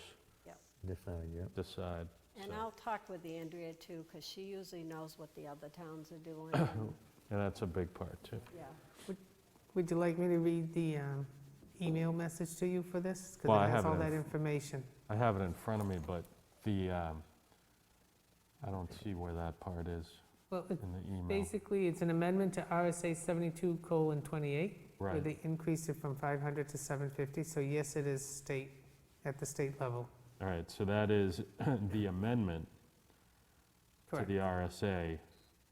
Decide, yeah. decide. And So- I'll talk with Andrea too, because she usually knows what the other towns are doing. And that's a big part, too. Yeah, Would you like me to read the email message to you for this? Well, I Because it has have all it in that f- information. I have it in front of me, but I don't see where that part is Well, in the email. basically, it's an amendment to RSA 72:28, where Right. they increased it from 500 to 750. So yes, it is at the state level. All right, so that is the amendment to Correct, the RSA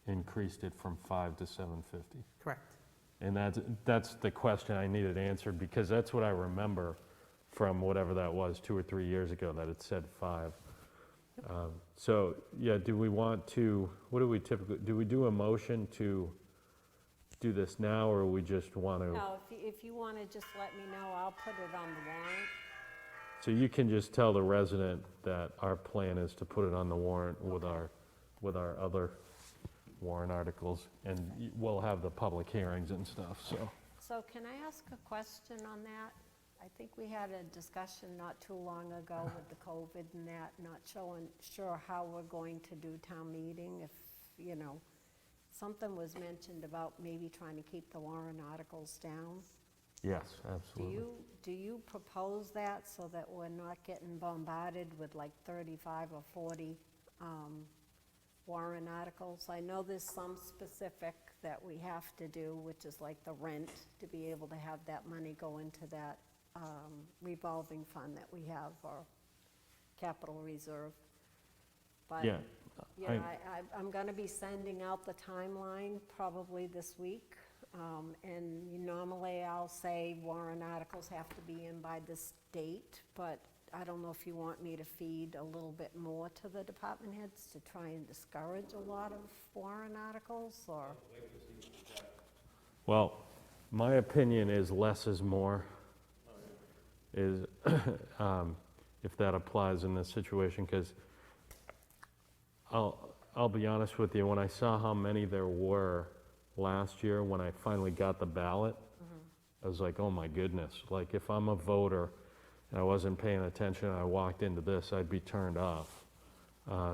increased it from 5 to 750. correct. And that's the question I needed answered, because that's what I remember from whatever that was, 2 or 3 years ago, that it said 5. So, yeah, do we want to, what do we typically, do we do a motion do this now, or we just want to? No, if you want to just let me know, I'll put it on the warrant. So you can just tell the resident that our plan is to put it on the warrant with our other warrant articles, and we'll have the public hearings and stuff, so. So can I ask a question on that? I think we had a discussion not too long ago with the COVID and that, not sure how we're going to do town meeting, if, you know, something was mentioned about maybe trying to keep the warrant articles down. Yes, absolutely. Do you propose that so that we're not getting bombarded with like 35 or 40 warrant articles? I know there's some specific that we have to do, which is like the rent, to be able to have that money go into that revolving fund that we have, or capital reserve. But, Yeah. you know, I'm gonna be sending out the timeline probably this week. And normally I'll say warrant articles have to be in by this date, but I don't know if you want me to feed a little bit more to the department heads to try and discourage a lot of warrant articles, or? Well, my opinion is less is more, is, if that applies in this situation, because I'll be honest with you, when I saw how many there were last year, when I finally got the ballot, I was like, oh my goodness, like if I'm a voter and I wasn't paying attention and I walked into this, I'd be turned off.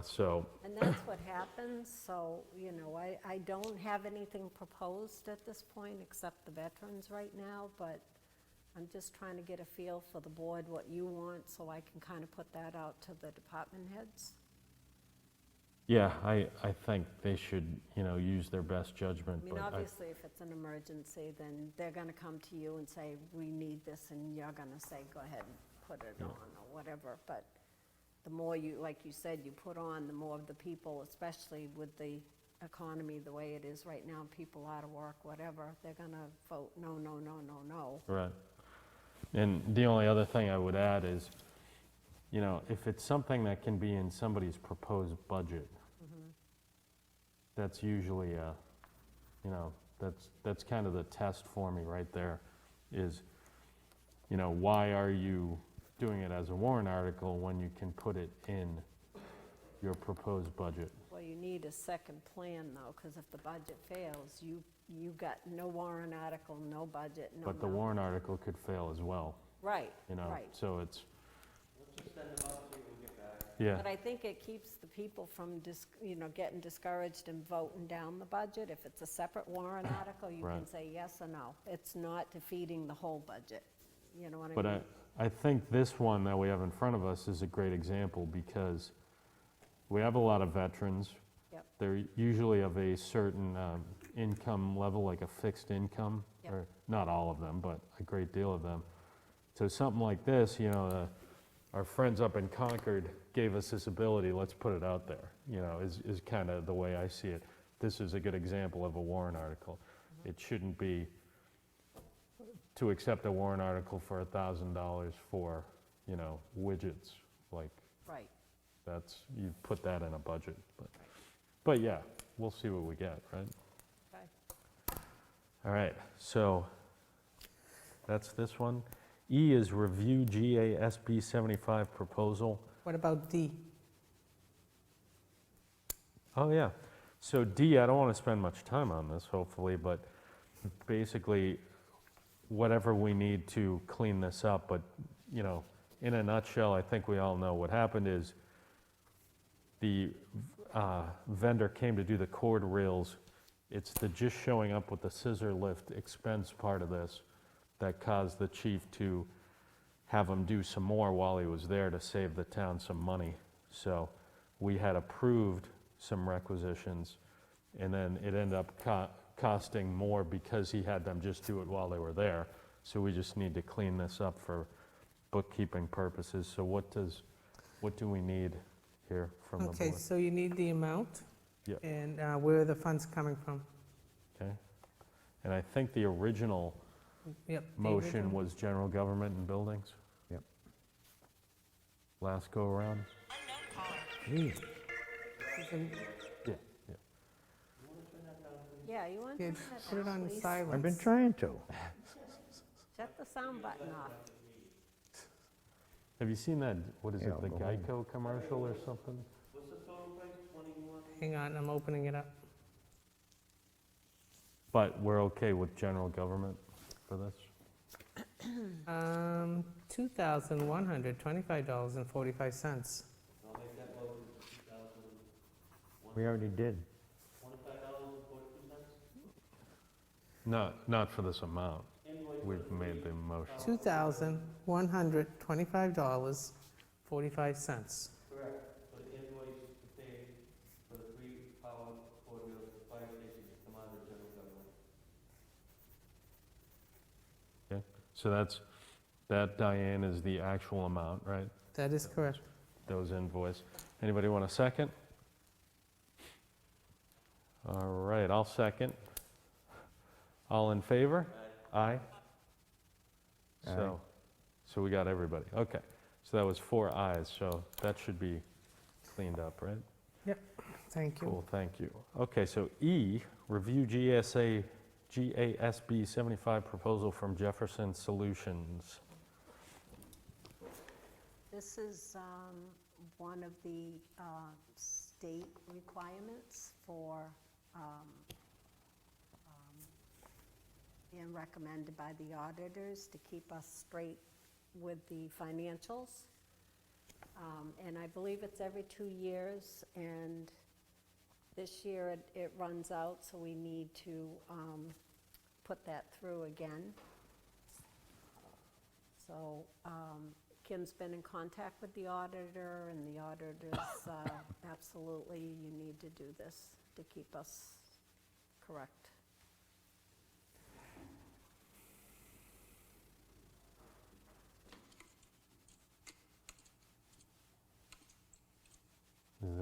So, And that's what happens, so, you know, I don't have anything proposed at this point except the veterans right now, but I'm just trying to get a feel for the board, what you want, so I can kind of put that out to the department heads. yeah, I think they should, you know, use their best judgment, I mean, but obviously, if it's an emergency, then they're gonna come to you and say, we need this, and you're gonna say, go ahead and put it on, or whatever, but the more you, like you said, you put on, the more of the people, especially with the economy the way it is right now, people out of work, whatever, they're gonna vote no, no, no, no, no. right. And the only other thing I would add is, you know, if it's something that can be in somebody's proposed budget, that's usually a, you know, that's kind of the test for me right there, is, you know, why are you doing it as a warrant article when you can put it in your proposed budget? Well, you need a second plan, though, because if the budget fails, you got no warrant article, no budget, no. But the warrant article could fail as well, Right, you know, right. so it's. Yeah, But I think it keeps the people from, you know, getting discouraged and voting down the budget. If it's a separate warrant article, you can Right. say yes or no. It's not defeating the whole budget, you know what I but mean? I think this one that we have in front of us is a great example, because we have a lot of veterans. Yep. They're usually of a certain income level, like a fixed income, Yep. or not all of them, but a great deal of them. So something like this, you know, our friends up in Concord gave us this ability, let's put it out there, you know, is kind of the way I see it. This is a good example of a warrant article. It shouldn't be to accept a warrant article for $1,000 for, you know, widgets, like, Right. that's, you put that in a budget, but yeah, we'll see what we get, right? Okay. All right, so that's this one. E is review GASB 75 proposal. What about D? Oh, yeah. So D, I don't want to spend much time on this, hopefully, but basically, whatever we need to clean this up, but, you know, in a nutshell, I think we all know what happened is the vendor came to do the cord reels. It's the just showing up with the scissor lift expense part of this that caused the chief to have him do some more while he was there to save the town some money. So we had approved some requisitions, and then it ended up costing more because he had them just do it while they were there. So we just need to clean this up for bookkeeping purposes. So what do we need here from the board? Okay, so you need the amount. Yep. And where are the funds coming from? Okay. And I think the original Yep. the motion original. was general government and buildings. Yep. Last go around? Gee, So- Yeah, yeah. Yeah, you want to Yeah, turn that put it down, on please? silent. I've been trying to. Shut the sound button off. Have you seen that, what is Yeah, it, the I'll go home. Geico commercial or something? What's the total price, 21? Hang on, I'm opening it up. But we're okay with general government for this? $2,125.45. I'll make that motion for We already did. $2,025.42. Not for this amount. We've made the motion. $2,125.45. Correct, for the invoice to pay for the free power for the fire station to come out of the general government. So that, Diane, is the actual amount, right? That is correct. Those invoice. Anybody want a second? All right, I'll second. All in favor? Aye. So we got everybody. Okay. So that was 4 ayes, so that should be cleaned up, right? Thank you. Cool, thank you. Okay, so E, review GASB 75 proposal from Jefferson Solutions. This is one of the state requirements for, and recommended by the auditors to keep us straight with the financials. And I believe it's every 2 years, and this year it runs out, so we need to put that through again. So Kim's been in contact with the auditor, and the auditor's absolutely, you need to do this to keep us correct. Is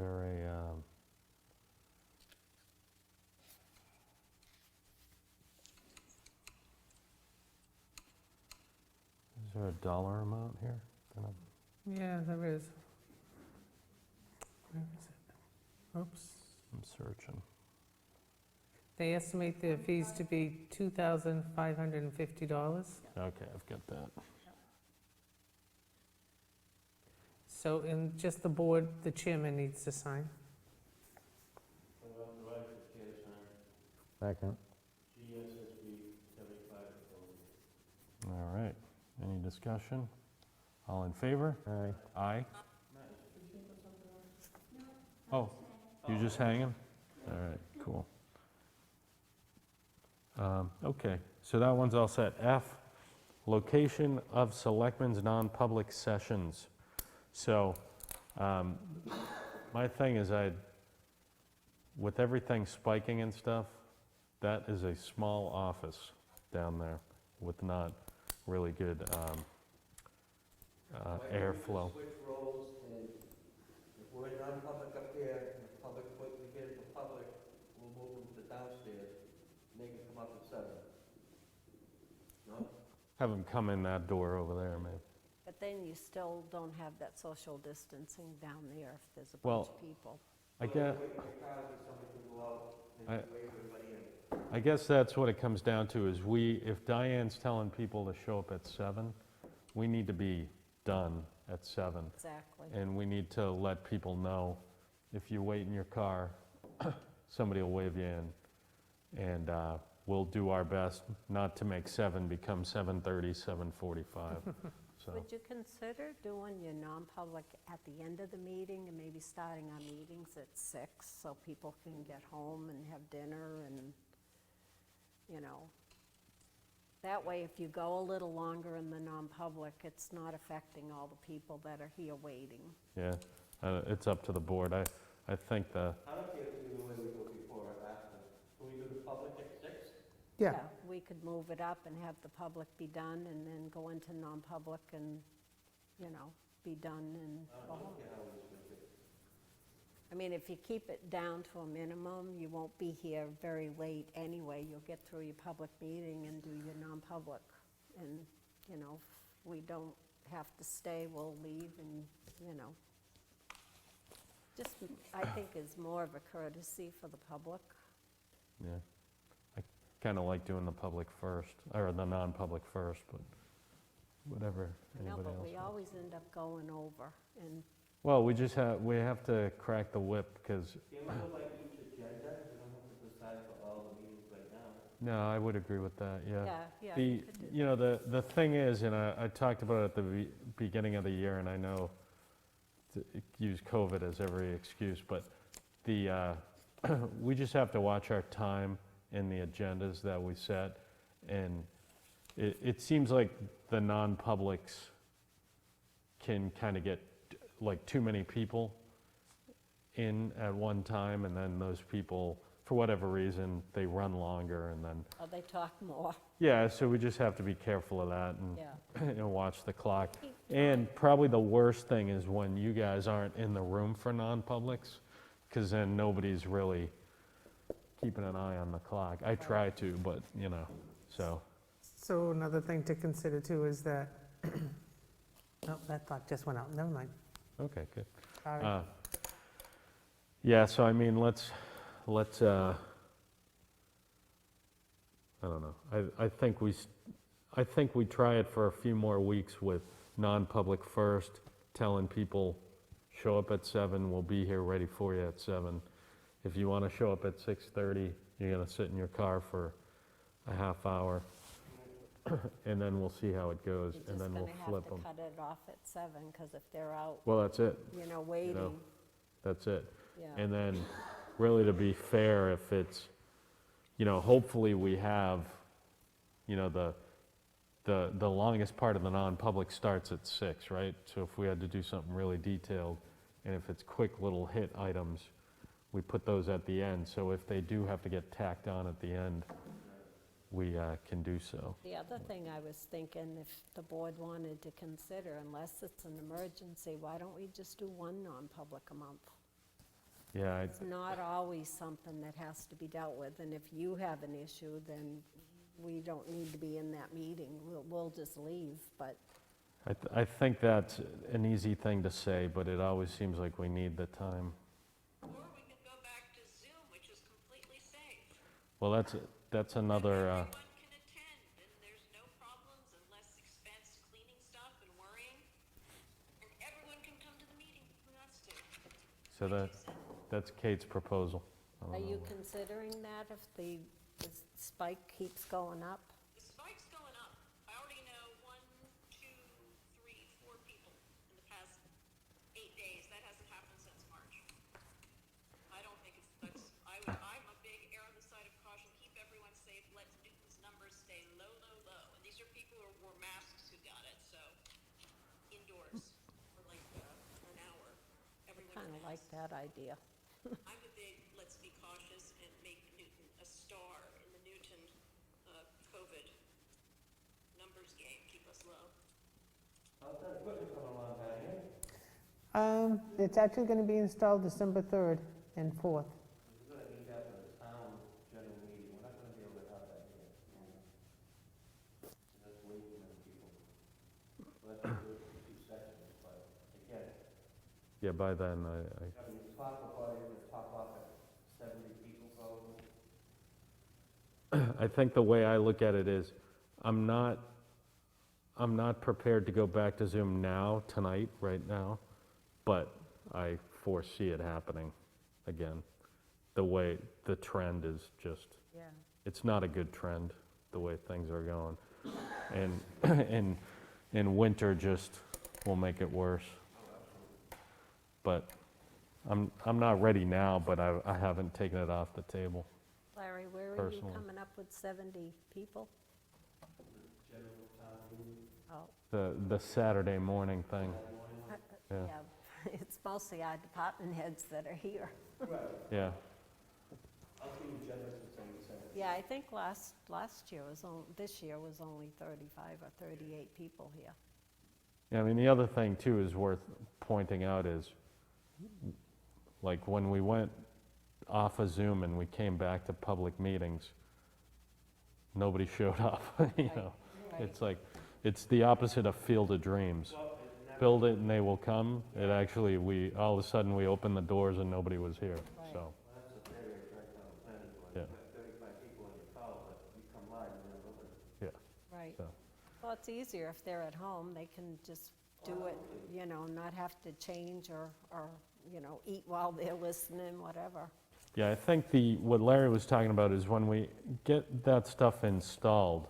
there a dollar amount here? That Yeah, there is. Where is it? Oops. I'm searching. They estimate the fees to be $2,550. Okay, I've got that. So, in just the board, the chairman needs to sign. I authorize the chair to sign Second. GSSB 75 proposal. All right, any discussion? All in favor? Aye. Aye. Oh, you just hanging? All right, cool. Okay, so that one's all set. F, location of selectmen's non-public sessions. So, my thing is with everything spiking and stuff, that is a small office down there with not really good airflow. Switch roles, and if we're non-public up here, and the public, what we get for public, we'll move them to downstairs, make them come up at 7. No? Have them come in that door over there, maybe. But then you still don't have that social distancing down there if there's a Well, bunch of people. I guess, Wait for cars and somebody can go out and wave everybody in. I guess that's what it comes down to, is if Diane's telling people to show up at 7, we need to be done at 7. Exactly. And we need to let people know, if you wait in your car, somebody will wave you in. And we'll do our best not to make 7 become 7:30, 7:45. So, Would you consider doing your non-public at the end of the meeting and maybe starting our meetings at 6 so people can get home and have dinner and, you know. That way, if you go a little longer in the non-public, it's not affecting all the people that are here waiting. yeah, it's up to the board. I think I don't care either way we go before or after. Can we do the public at 6? Yeah, We could move it up and have the public be done and then go into non-public and, you know, be done and I go don't home. care how we switch it. I mean, if you keep it down to a minimum, you won't be here very late anyway. You'll get through your public meeting and do your non-public. And, you know, if we don't have to stay, we'll leave and, you know. Just, I think is more of a courtesy for the public. yeah. kind of like doing the public first, or the non-public first, but whatever No, anybody but else we wants. always end up going over, and Well, we have to crack the whip, because, Can we go by each agenda? We don't have to decide for all the meetings right now. no, I would agree with that, yeah. yeah. The, you could do you know, the thing is, and I talked about it at the beginning of the year, and I know to use COVID as every excuse, but the, we just have to watch our time and the agendas that we set. And it seems like the non-publics can kind of get like too many people in at one time, and then those people, for whatever reason, they run longer, and then, Oh, they talk more, yeah, so we just have to be careful of that and, yeah. you know, watch the clock. And probably the worst thing is when you guys aren't in the room for non-publics, because then nobody's really keeping an eye on the clock. I try to, but, you know, so, So another thing to consider too is that, oh, that thought just went out, never mind, okay, good. sorry. Yeah, so I mean, let's, I don't know. I think we try it for a few more weeks with non-public first, telling people, show up at 7, we'll be here ready for you at 7. If you want to show up at 6:30, you're going to sit in your car for a half hour, and then we'll see how it goes, You're and just then we'll gonna flip have them. to cut it off at 7, because if they're out, Well, that's it, waiting, that's it. yeah. And then, really to be fair, if it's, hopefully we have, the longest part of the non-public starts at 6, right? So if we had to do something really detailed, and if it's quick little hit items, we put those at the end. So if they do have to get tacked on at the end, we can do so. The other thing I was thinking, if the board wanted to consider, unless it's an emergency, why don't we just do one non-public a month? Yeah, It's not always something that has to be dealt with, and if you have an issue, then we don't need to be in that meeting. We'll just leave, but I think that's an easy thing to say, but it always seems like we need the time. Or we could go back to Zoom, which is completely safe. Well, that's another, Everyone can attend, and there's no problems and less expense cleaning stuff and worrying. And everyone can come to the meeting who wants to. so that's Kate's proposal. I don't are you know. considering that if the spike keeps going up? The spike's going up. I already know 1, 2, 3, 4 people in the past 8 days. That hasn't happened since March. I don't think I'm a big err on the side of caution. Keep everyone safe. Let Newton's numbers stay low, low, low. And these are people who wore masks who got it, so indoors for like an hour. Everyone Kind of like masks. that idea. I'm a big, let's be cautious and make Newton a star in the Newton COVID numbers game, keep us low. How's that equipment coming along, Diane? It's actually going to be installed December 3rd and 4th. We're gonna need that for the town general meeting, we're not gonna be able to have that here. That's way too many people. Let's do it in 2 sections, but again, Yeah, by then, I mean, top about it, the top off at 70 people probably. I think the way I look at it is, I'm not prepared to go back to Zoom now, tonight, right now, but I foresee it happening again. The way, the trend is just, Yeah. it's not a good trend, the way things are going. And winter just will make it worse. But I'm not ready now, but I haven't taken it off the table. Larry, where are you Personally. coming up with 70 people? General town meeting. Oh, The Saturday morning thing, yeah, yeah, it's mostly our department heads that are here. yeah. I'll see you generous and say the same. Yeah, I think last year was, this year was only 35 or 38 people here. Yeah, I mean, the other thing too is worth pointing out is, like, when we went off of Zoom and we came back to public meetings, nobody showed up, you know? It's like, it's the opposite of Field of Dreams. Build it and they will come. It actually, all of a sudden, we opened the doors and nobody was here, Right. so, Well, that's a theory I tried on the planning board. Yeah. You've got 35 people on your call, but Right. So, Well, it's easier if they're at home, they can just do it, not have to change or, eat while they're listening, whatever. yeah, I think what Larry was talking about is when we get that stuff installed,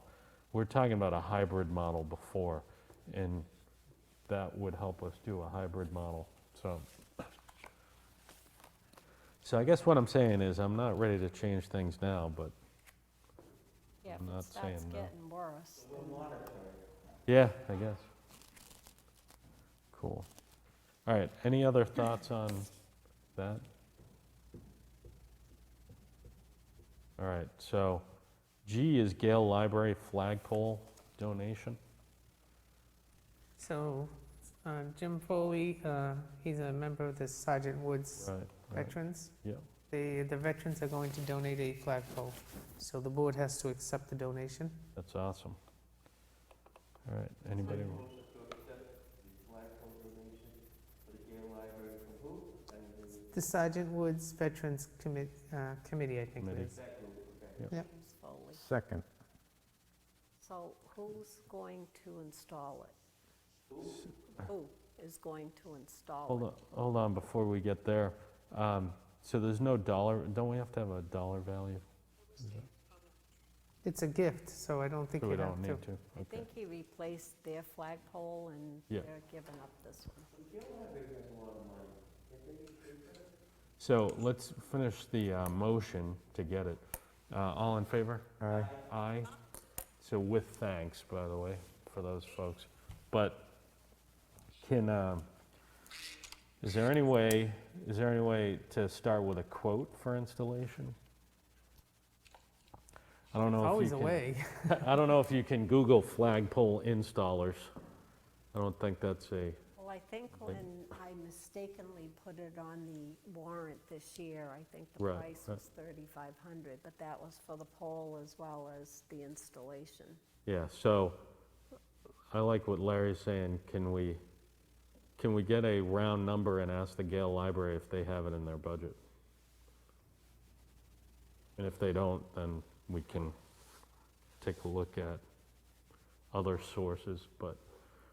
we're talking about a hybrid model before, and that would help us do a hybrid model, so. So I guess what I'm saying is, I'm not ready to change things now, but, Yeah, I'm if not it starts saying no. getting worse. yeah, I guess. Cool. All right, any other thoughts on that? All right, so G is Gale Library flagpole donation. So Jim Foley, he's a member of the Sergeant Woods Right. Veterans. Yep. The veterans are going to donate a flagpole, so the board has to accept the donation. That's awesome. All right, anybody? Motion to accept the flagpole donation for the Gale Library from who? And The Sergeant Woods Veterans Committee, I think it Committee. is. that group, okay. Yep. Yep. James Foley. Second. So who's going to install it? Who is going to install it? Hold on, before we get there. So there's no dollar, don't we have to have a dollar value? It's a gift, so I don't think So you we have don't to. need to? I Okay. think he replaced their flagpole and Yeah. they're giving up this one. So let's finish the motion to get it. All in favor? Aye. Aye. So with thanks, by the way, for those folks. But is there any way to start with a quote for installation? I don't know if you Always can. a way. I don't know if you can Google flagpole installers. I don't think that's a, Well, I think when I mistakenly put it on the warrant this year, I think the Right, price right. was $3,500, but that was for the pole as well as the installation. yeah, so I like what Larry's saying. Can we get a round number and ask the Gale Library if they have it in their budget? And if they don't, then we can take a look at other sources. But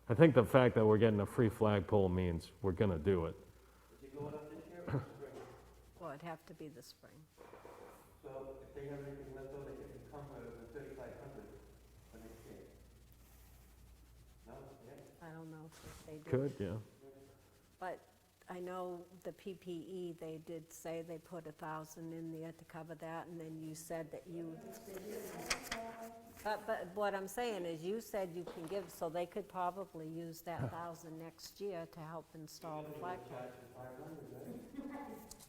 I think the fact that we're getting a free flagpole means we're gonna do it. Well, it'd have to be the spring. So if they have anything left over, they can encumber the 3,500 for next year. No, yeah. I don't know if they do. Could, yeah. But I know the PPE, they did say they put 1,000 in there to cover that, and then you said that you... But what I'm saying is, you said you can give, so they could probably use that 1,000 next year to help install the flagpole.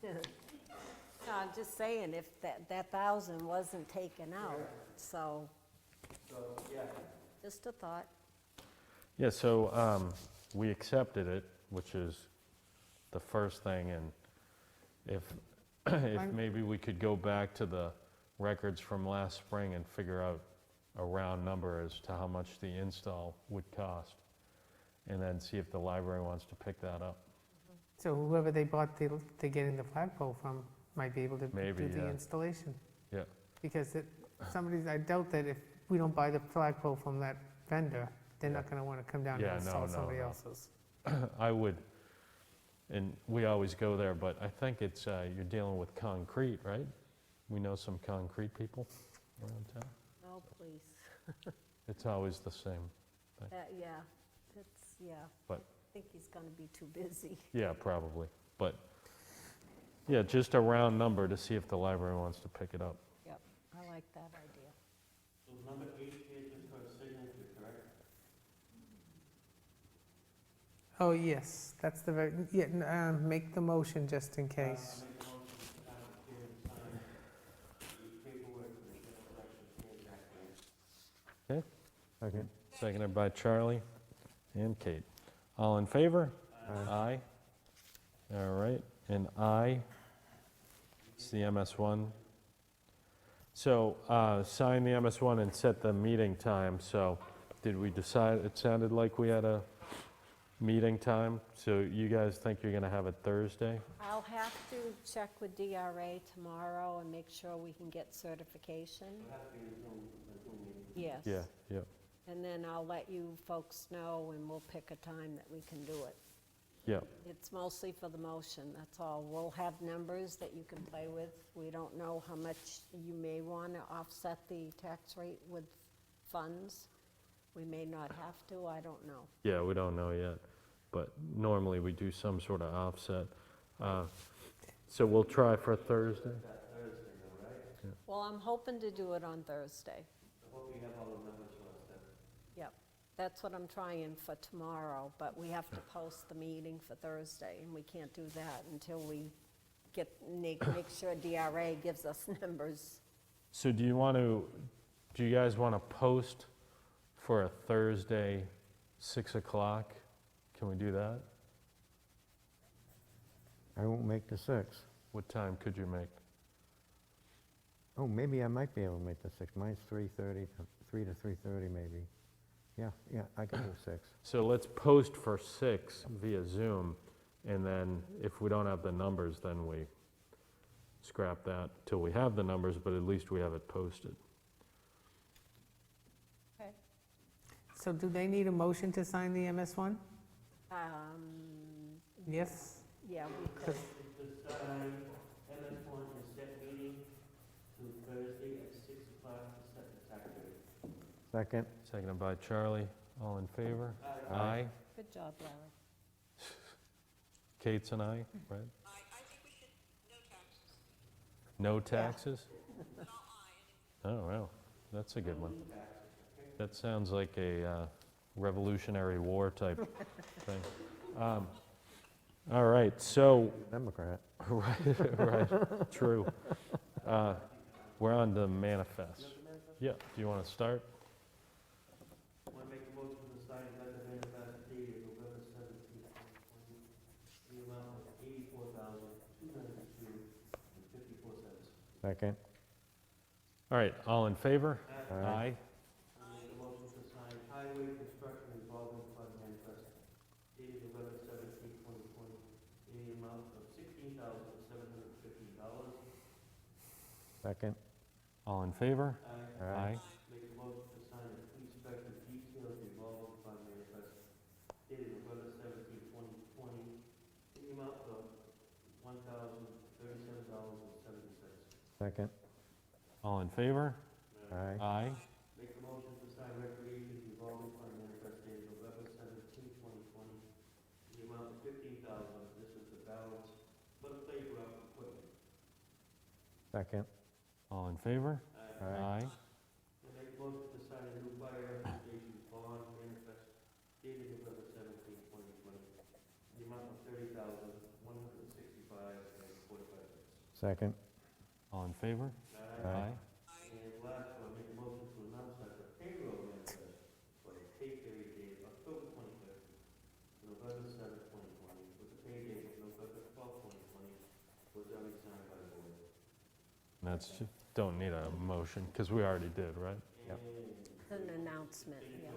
No, I'm just saying, if that 1,000 wasn't taken out, so, just a thought. Yeah, so we accepted it, which is the first thing, and if maybe we could go back to the records from last spring and figure out a round number as to how much the install would cost, and then see if the library wants to pick that up. So whoever they bought they're getting the flagpole from might be able to Maybe, do the yeah. installation. Yeah. Because I doubt that if we don't buy the flagpole from that vendor, they're not gonna wanna come down Yeah, and no, install no, somebody no. else's. I would, and we always go there, but I think it's, you're dealing with concrete, right? We know some concrete people around town. Oh, please. It's always the same. Yeah, yeah. But- I think he's gonna be too busy. Yeah, probably, but, yeah, just a round number to see if the library wants to pick it up. Yep, I like that idea. So number 8 here, just for a signature, correct? Oh, yes, that's the very, make the motion just in case. I make a motion to have the chair sign the paperwork for the general election transaction. Second. Seconded by Charlie and Kate. All in favor? Aye. All right, and aye. It's the MS1. So, sign the MS1 and set the meeting time. So, did we decide, it sounded like we had a meeting time, so you guys think you're gonna have it Thursday? I'll have to check with DRA tomorrow and make sure we can get certification. Yes. Yeah, yeah. And then I'll let you folks know, and we'll pick a time that we can do it. Yeah, It's mostly for the motion, that's all. We'll have numbers that you can play with. We don't know how much you may want to offset the tax rate with funds. We may not have to, I don't know. yeah, we don't know yet, but normally we do some sort of offset. So we'll try for Thursday. That Thursday though, right? Well, I'm hoping to do it on Thursday. I hope you have all the numbers for us then. Yep, that's what I'm trying for tomorrow, but we have to post the meeting for Thursday, and we can't do that until we make sure DRA gives us numbers. So do you guys want to post for a Thursday, 6 o'clock? Can we do that? I won't make the 6th. What time could you make? Oh, maybe I might be able to make the 6th. Mine's 3:30, 3 to 3:30 maybe. Yeah, I can do 6. So let's post for 6 via Zoom, and then if we don't have the numbers, then we scrap that till we have the numbers, but at least we have it posted. Okay. So do they need a motion to sign the MS1? Yes? Yeah, we could. The MS1 is set meeting to Thursday at 6 o'clock to set the tax rate. Second? Seconded by Charlie. All in favor? Aye. Good job, Larry. Kate's and I, right? I think we should, no taxes. No taxes? Not I, Oh, wow, that's a good one. That sounds like a Revolutionary War type thing. All right, so, Democrat. right, true. We're on the manifest. Yeah, do you want to start? I want to make a motion to sign letter manifest dated November 17th, 2020, the amount of $84,202.54. Second? All right, all in favor? Aye. I make a motion to sign highway construction revolving fund manifest dated November 17th, 2020, in the amount of $16,715. Second? All in favor? Aye. Make a motion to sign the police special details revolving fund manifest dated November 17th, 2020, in the amount of $1,037.70. Second? All in favor? Aye. Aye. Make a motion to sign recreation revolving fund manifest dated November 17th, 2020, in the amount of $15,000. This is the balance for the playground equipment. Second? All in favor? Aye. And make a motion to sign a new fire application bond manifest dated November 17th, 2020, in the amount of $30,165.45. Second? All in favor? Aye. And last one, make a motion to announce that the payroll manifest for the pay period date October 25th to November 7th, 2020, with the pay date of November 12th, 2020, was already signed by the board. That's, don't need a motion, because we already did, right? Yep. It's an announcement, yeah.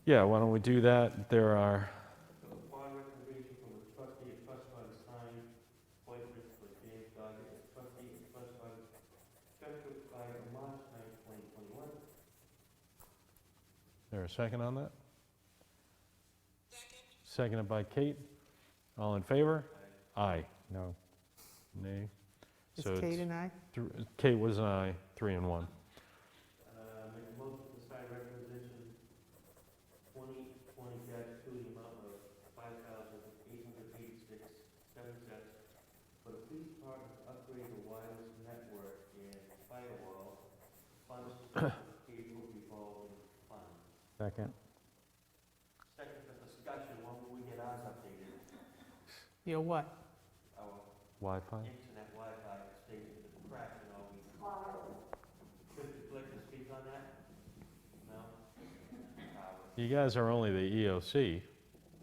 Yeah, why don't we do that? There are, Upon recommendation from the trustee of trust fund signed appointments for James Doggett as trustee of trust fund scheduled to expire March 9th, 2021. there a second on that? Second, Seconded by Kate. All in favor? Aye. No. Nay. Is So Kate it's and I? Kate was an aye, 3 and 1. Make a motion to sign requisition 2020-2, the amount of $5,886.07 for the police department to upgrade the wireless network and firewall funds to cable revolving fund. Second? Second for discussion, when will we get ours updated? Your what? Our Wi-Fi? internet Wi-Fi station is cracking all week. Should you like to speak on that? No? You guys are only the EOC.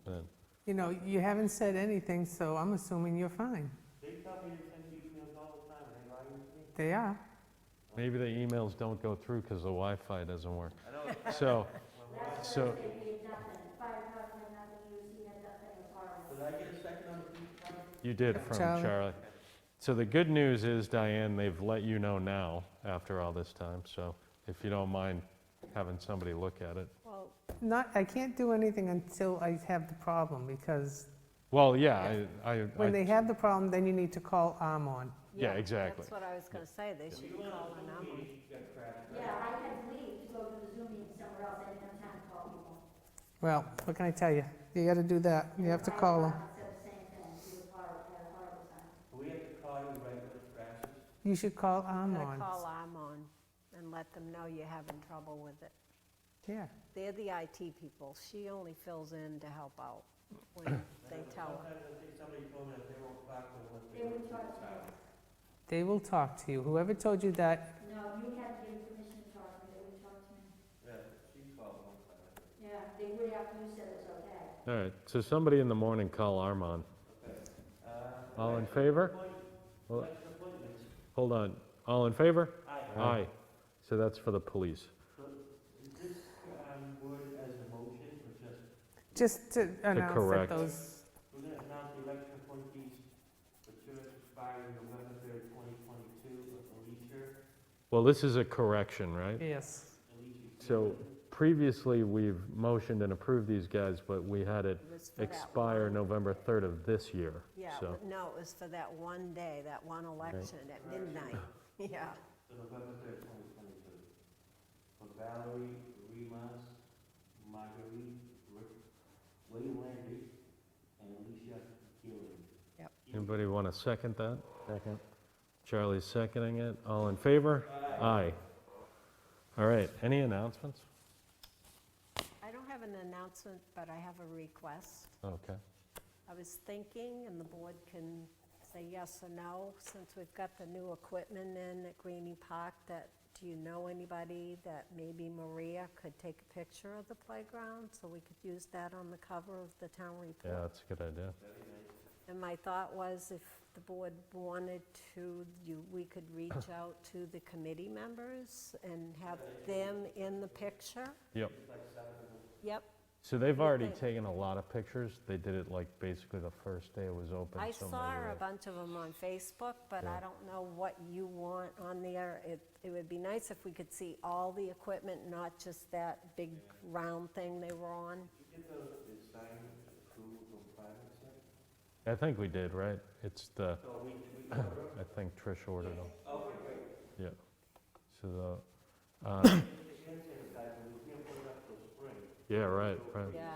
then. You know, you haven't said anything, so I'm assuming you're fine. They tell me they send you emails all the time, are they lying to me? They are. Maybe the emails don't go through because the Wi-Fi doesn't work. I know. So, so, Did I get a second on the police department? you did from Charlie. Charlie. So the good news is, Diane, they've let you know now, after all this time. So if you don't mind having somebody look at it. Well, I can't do anything until I have the problem, because Well, yeah, when they have the problem, then you need to call Armon. Yeah, exactly. That's what I was gonna say, they should call an Amon. Yeah, I had to leave to go to the Zoom meeting somewhere else, I didn't have time to call people. Well, what can I tell you? You gotta do that, you have to call them. Said the same thing, he was horrible, had a horrible time. Do we have to call you regular Francis? You should call Gotta Armon. call Amon and let them know you're having trouble with it. Yeah, They're the IT people, she only fills in to help out when they tell her. Sometimes I think somebody told me that they won't talk to them unless They would talk to me. they will talk to you. Whoever told you that, No, you had to give permission to talk to me, they wouldn't talk to me. Yeah, she called one time, I think. Yeah, they would after you said it was okay. All right, so somebody in the morning call Armon. Okay. All in favor? Well, Election appointments. Hold on, all in favor? Aye. Aye. So that's for the police. So is this, worded as a motion or just, just to announce that correct. those, we're gonna announce the election appointees for terms expiring November 3rd, 2022 of Alicia, Well, this is a correction, right? yes. So previously, we've motioned and approved these guys, but we had it It was for that expire one- November 3rd of this year. Yeah, So, but no, it was for that one day, that one election at midnight, yeah. So November 3rd, 2022. For Valerie Remas, Marguerite, William Landry, and Alicia Gillen. anybody want to second that? Second. Charlie's seconding it. All in favor? Aye. All right, any announcements? I don't have an announcement, but I have a request. Okay. I was thinking, and the board can say yes or no, since we've got the new equipment in at Greenie Park, that, do you know anybody that maybe Maria could take a picture of the playground, so we could use that on the cover of the town report? Yeah, that's a good idea. And my thought was, if the board wanted to, we could reach out to the committee members and have them in the picture. Yep. Yep, So they've already think? taken a lot of pictures. They did it like basically the first day it was open. I so saw maybe a bunch of them on Facebook, but I Yeah. don't know what you want on there. It would be nice if we could see all the equipment, not just that big round thing they were on. Did you get the sign approval from private sector? I think we did, right? It's the, So we order? I think Trish ordered them. Okay, great. Yeah. So the, The hand sanitizer, we can't put it up till spring. yeah, right, right. Yeah,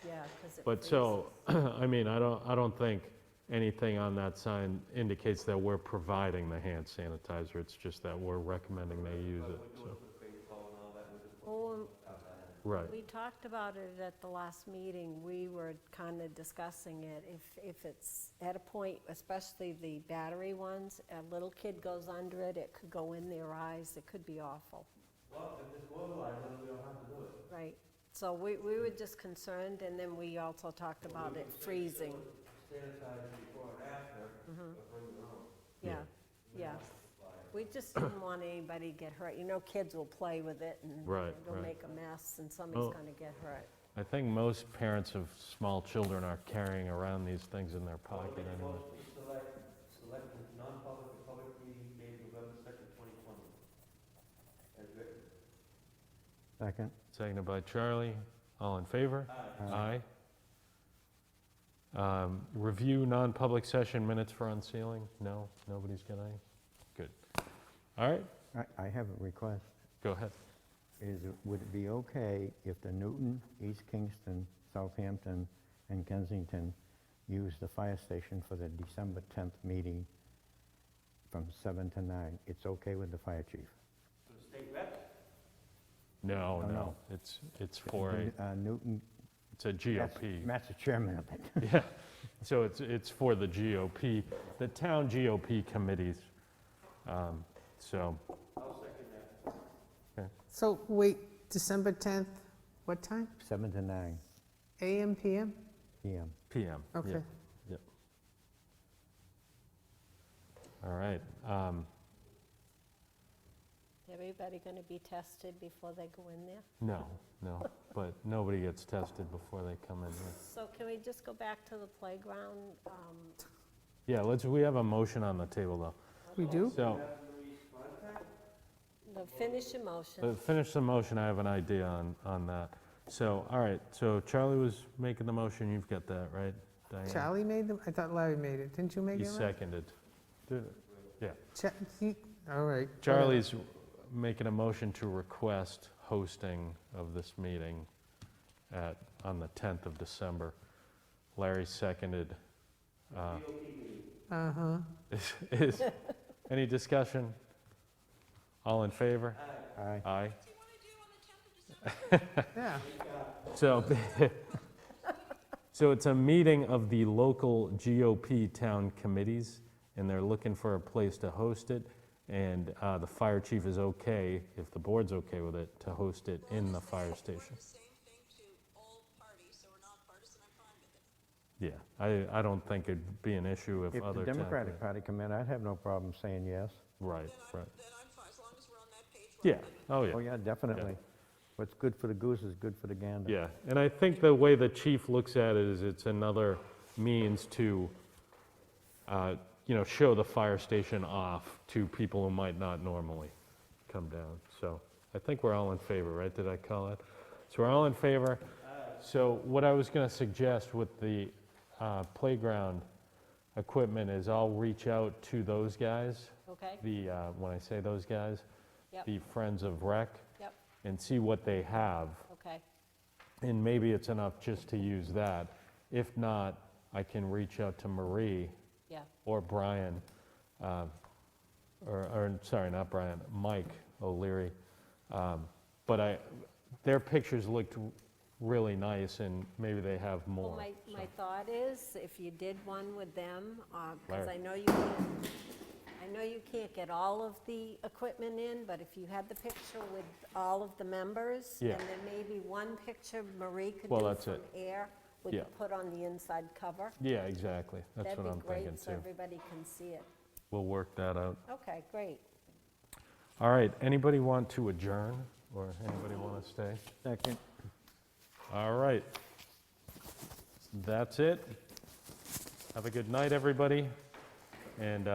yeah, because it But so, I mean, I don't think anything on that sign indicates that we're providing the hand sanitizer. It's just that we're recommending they use it, so. Baseball and all that, we just Oh, Right. we talked about it at the last meeting. We were kind of discussing it. If it's at a point, especially the battery ones, a little kid goes under it, it could go in their eyes, it could be awful. Well, if it's borderline, then we don't have to do it. Right, so we were just concerned, and then we also talked about it freezing. Sanitize before and after, but bring your own. Yeah, yeah. We just didn't want anybody to get hurt. You know, kids will play with it, and Right, it'll right. make a mess, and somebody's Oh. gonna get hurt. I think most parents of small children are carrying around these things in their pocket anyway. Select non-public and public meeting date November 2nd, 2020. As written. Second. Seconded by Charlie. All in favor? Aye. Aye. Review non-public session minutes for unsealing? No, nobody's got any? Good. All right, I have a request. go ahead. Would it be okay if the Newton, East Kingston, Southampton, and Kensington use the fire station for the December 10th meeting from 7 to 9? It's okay with the fire chief? For the state reps? No, Oh, no, no. it's for a, Newton, it's a GOP. Matt's the chairman of it. Yeah, so it's for the GOP, the town GOP committees. So, I'll second that. So wait, December 10th, what time? 7 to 9 AM, PM? PM. PM. yeah, Okay. Yep. All right. Everybody gonna be tested before they go in there? No, but nobody gets tested before they come in here. So can we just go back to the playground? Yeah, we have a motion on the table, though. We do? So, Finish your motion. Finish the motion, I have an idea on that. So, all right, so Charlie was making the motion, you've got that, right, Diane? Charlie made them? I thought Larry made it. Didn't you make You it? Larry? seconded. Yeah. All right. Charlie's making a motion to request hosting of this meeting on the 10th of December. Larry seconded. Uh-huh. Is any discussion? All in favor? Aye. Aye. What do you want to do on the 10th of December? Yeah. So, so it's a meeting of the local GOP town committees, and they're looking for a place to host it. And the fire chief is okay, if the board's okay with it, to host it in the fire station. The same thing to all parties, so we're not partisan, I'm fine with it. Yeah, I don't think it'd be an issue if If other the town Democratic commi- Party come in, I'd have no problem saying yes. Right, right. Then I'm fine, as long as we're on that page. we're Yeah, all good. oh Oh, yeah, yeah, definitely. What's good for the goose is good for the gander. yeah. And I think the way the chief looks at it is it's another means to, show the fire station off to people who might not normally come down. So I think we're all in favor, right? Did I call it? So we're all in favor. So what I was going to suggest with the playground equipment is I'll reach out to those guys, Okay? when I say those guys, Yep. the Friends of Rec, Yep, and see what they have. okay. And maybe it's enough just to use that. If not, I can reach out to Marie Yeah, or Brian, sorry, not Brian, Mike O'Leary. But their pictures looked really nice, and maybe they have well, more. my thought is, if you did one with them, because Larry. I know you can't get all of the equipment in, but if you had the picture with all of the members, Yeah. and then maybe one picture Marie could Well, do that's from it. air, we Yeah. could put on the inside cover. Yeah, exactly. That's what I'm That'd be thinking great, so too. everybody can see it. We'll work that out. Okay, great. All right, anybody want to adjourn, or anybody want to stay? Second. All right. That's it. Have a good night, everybody, and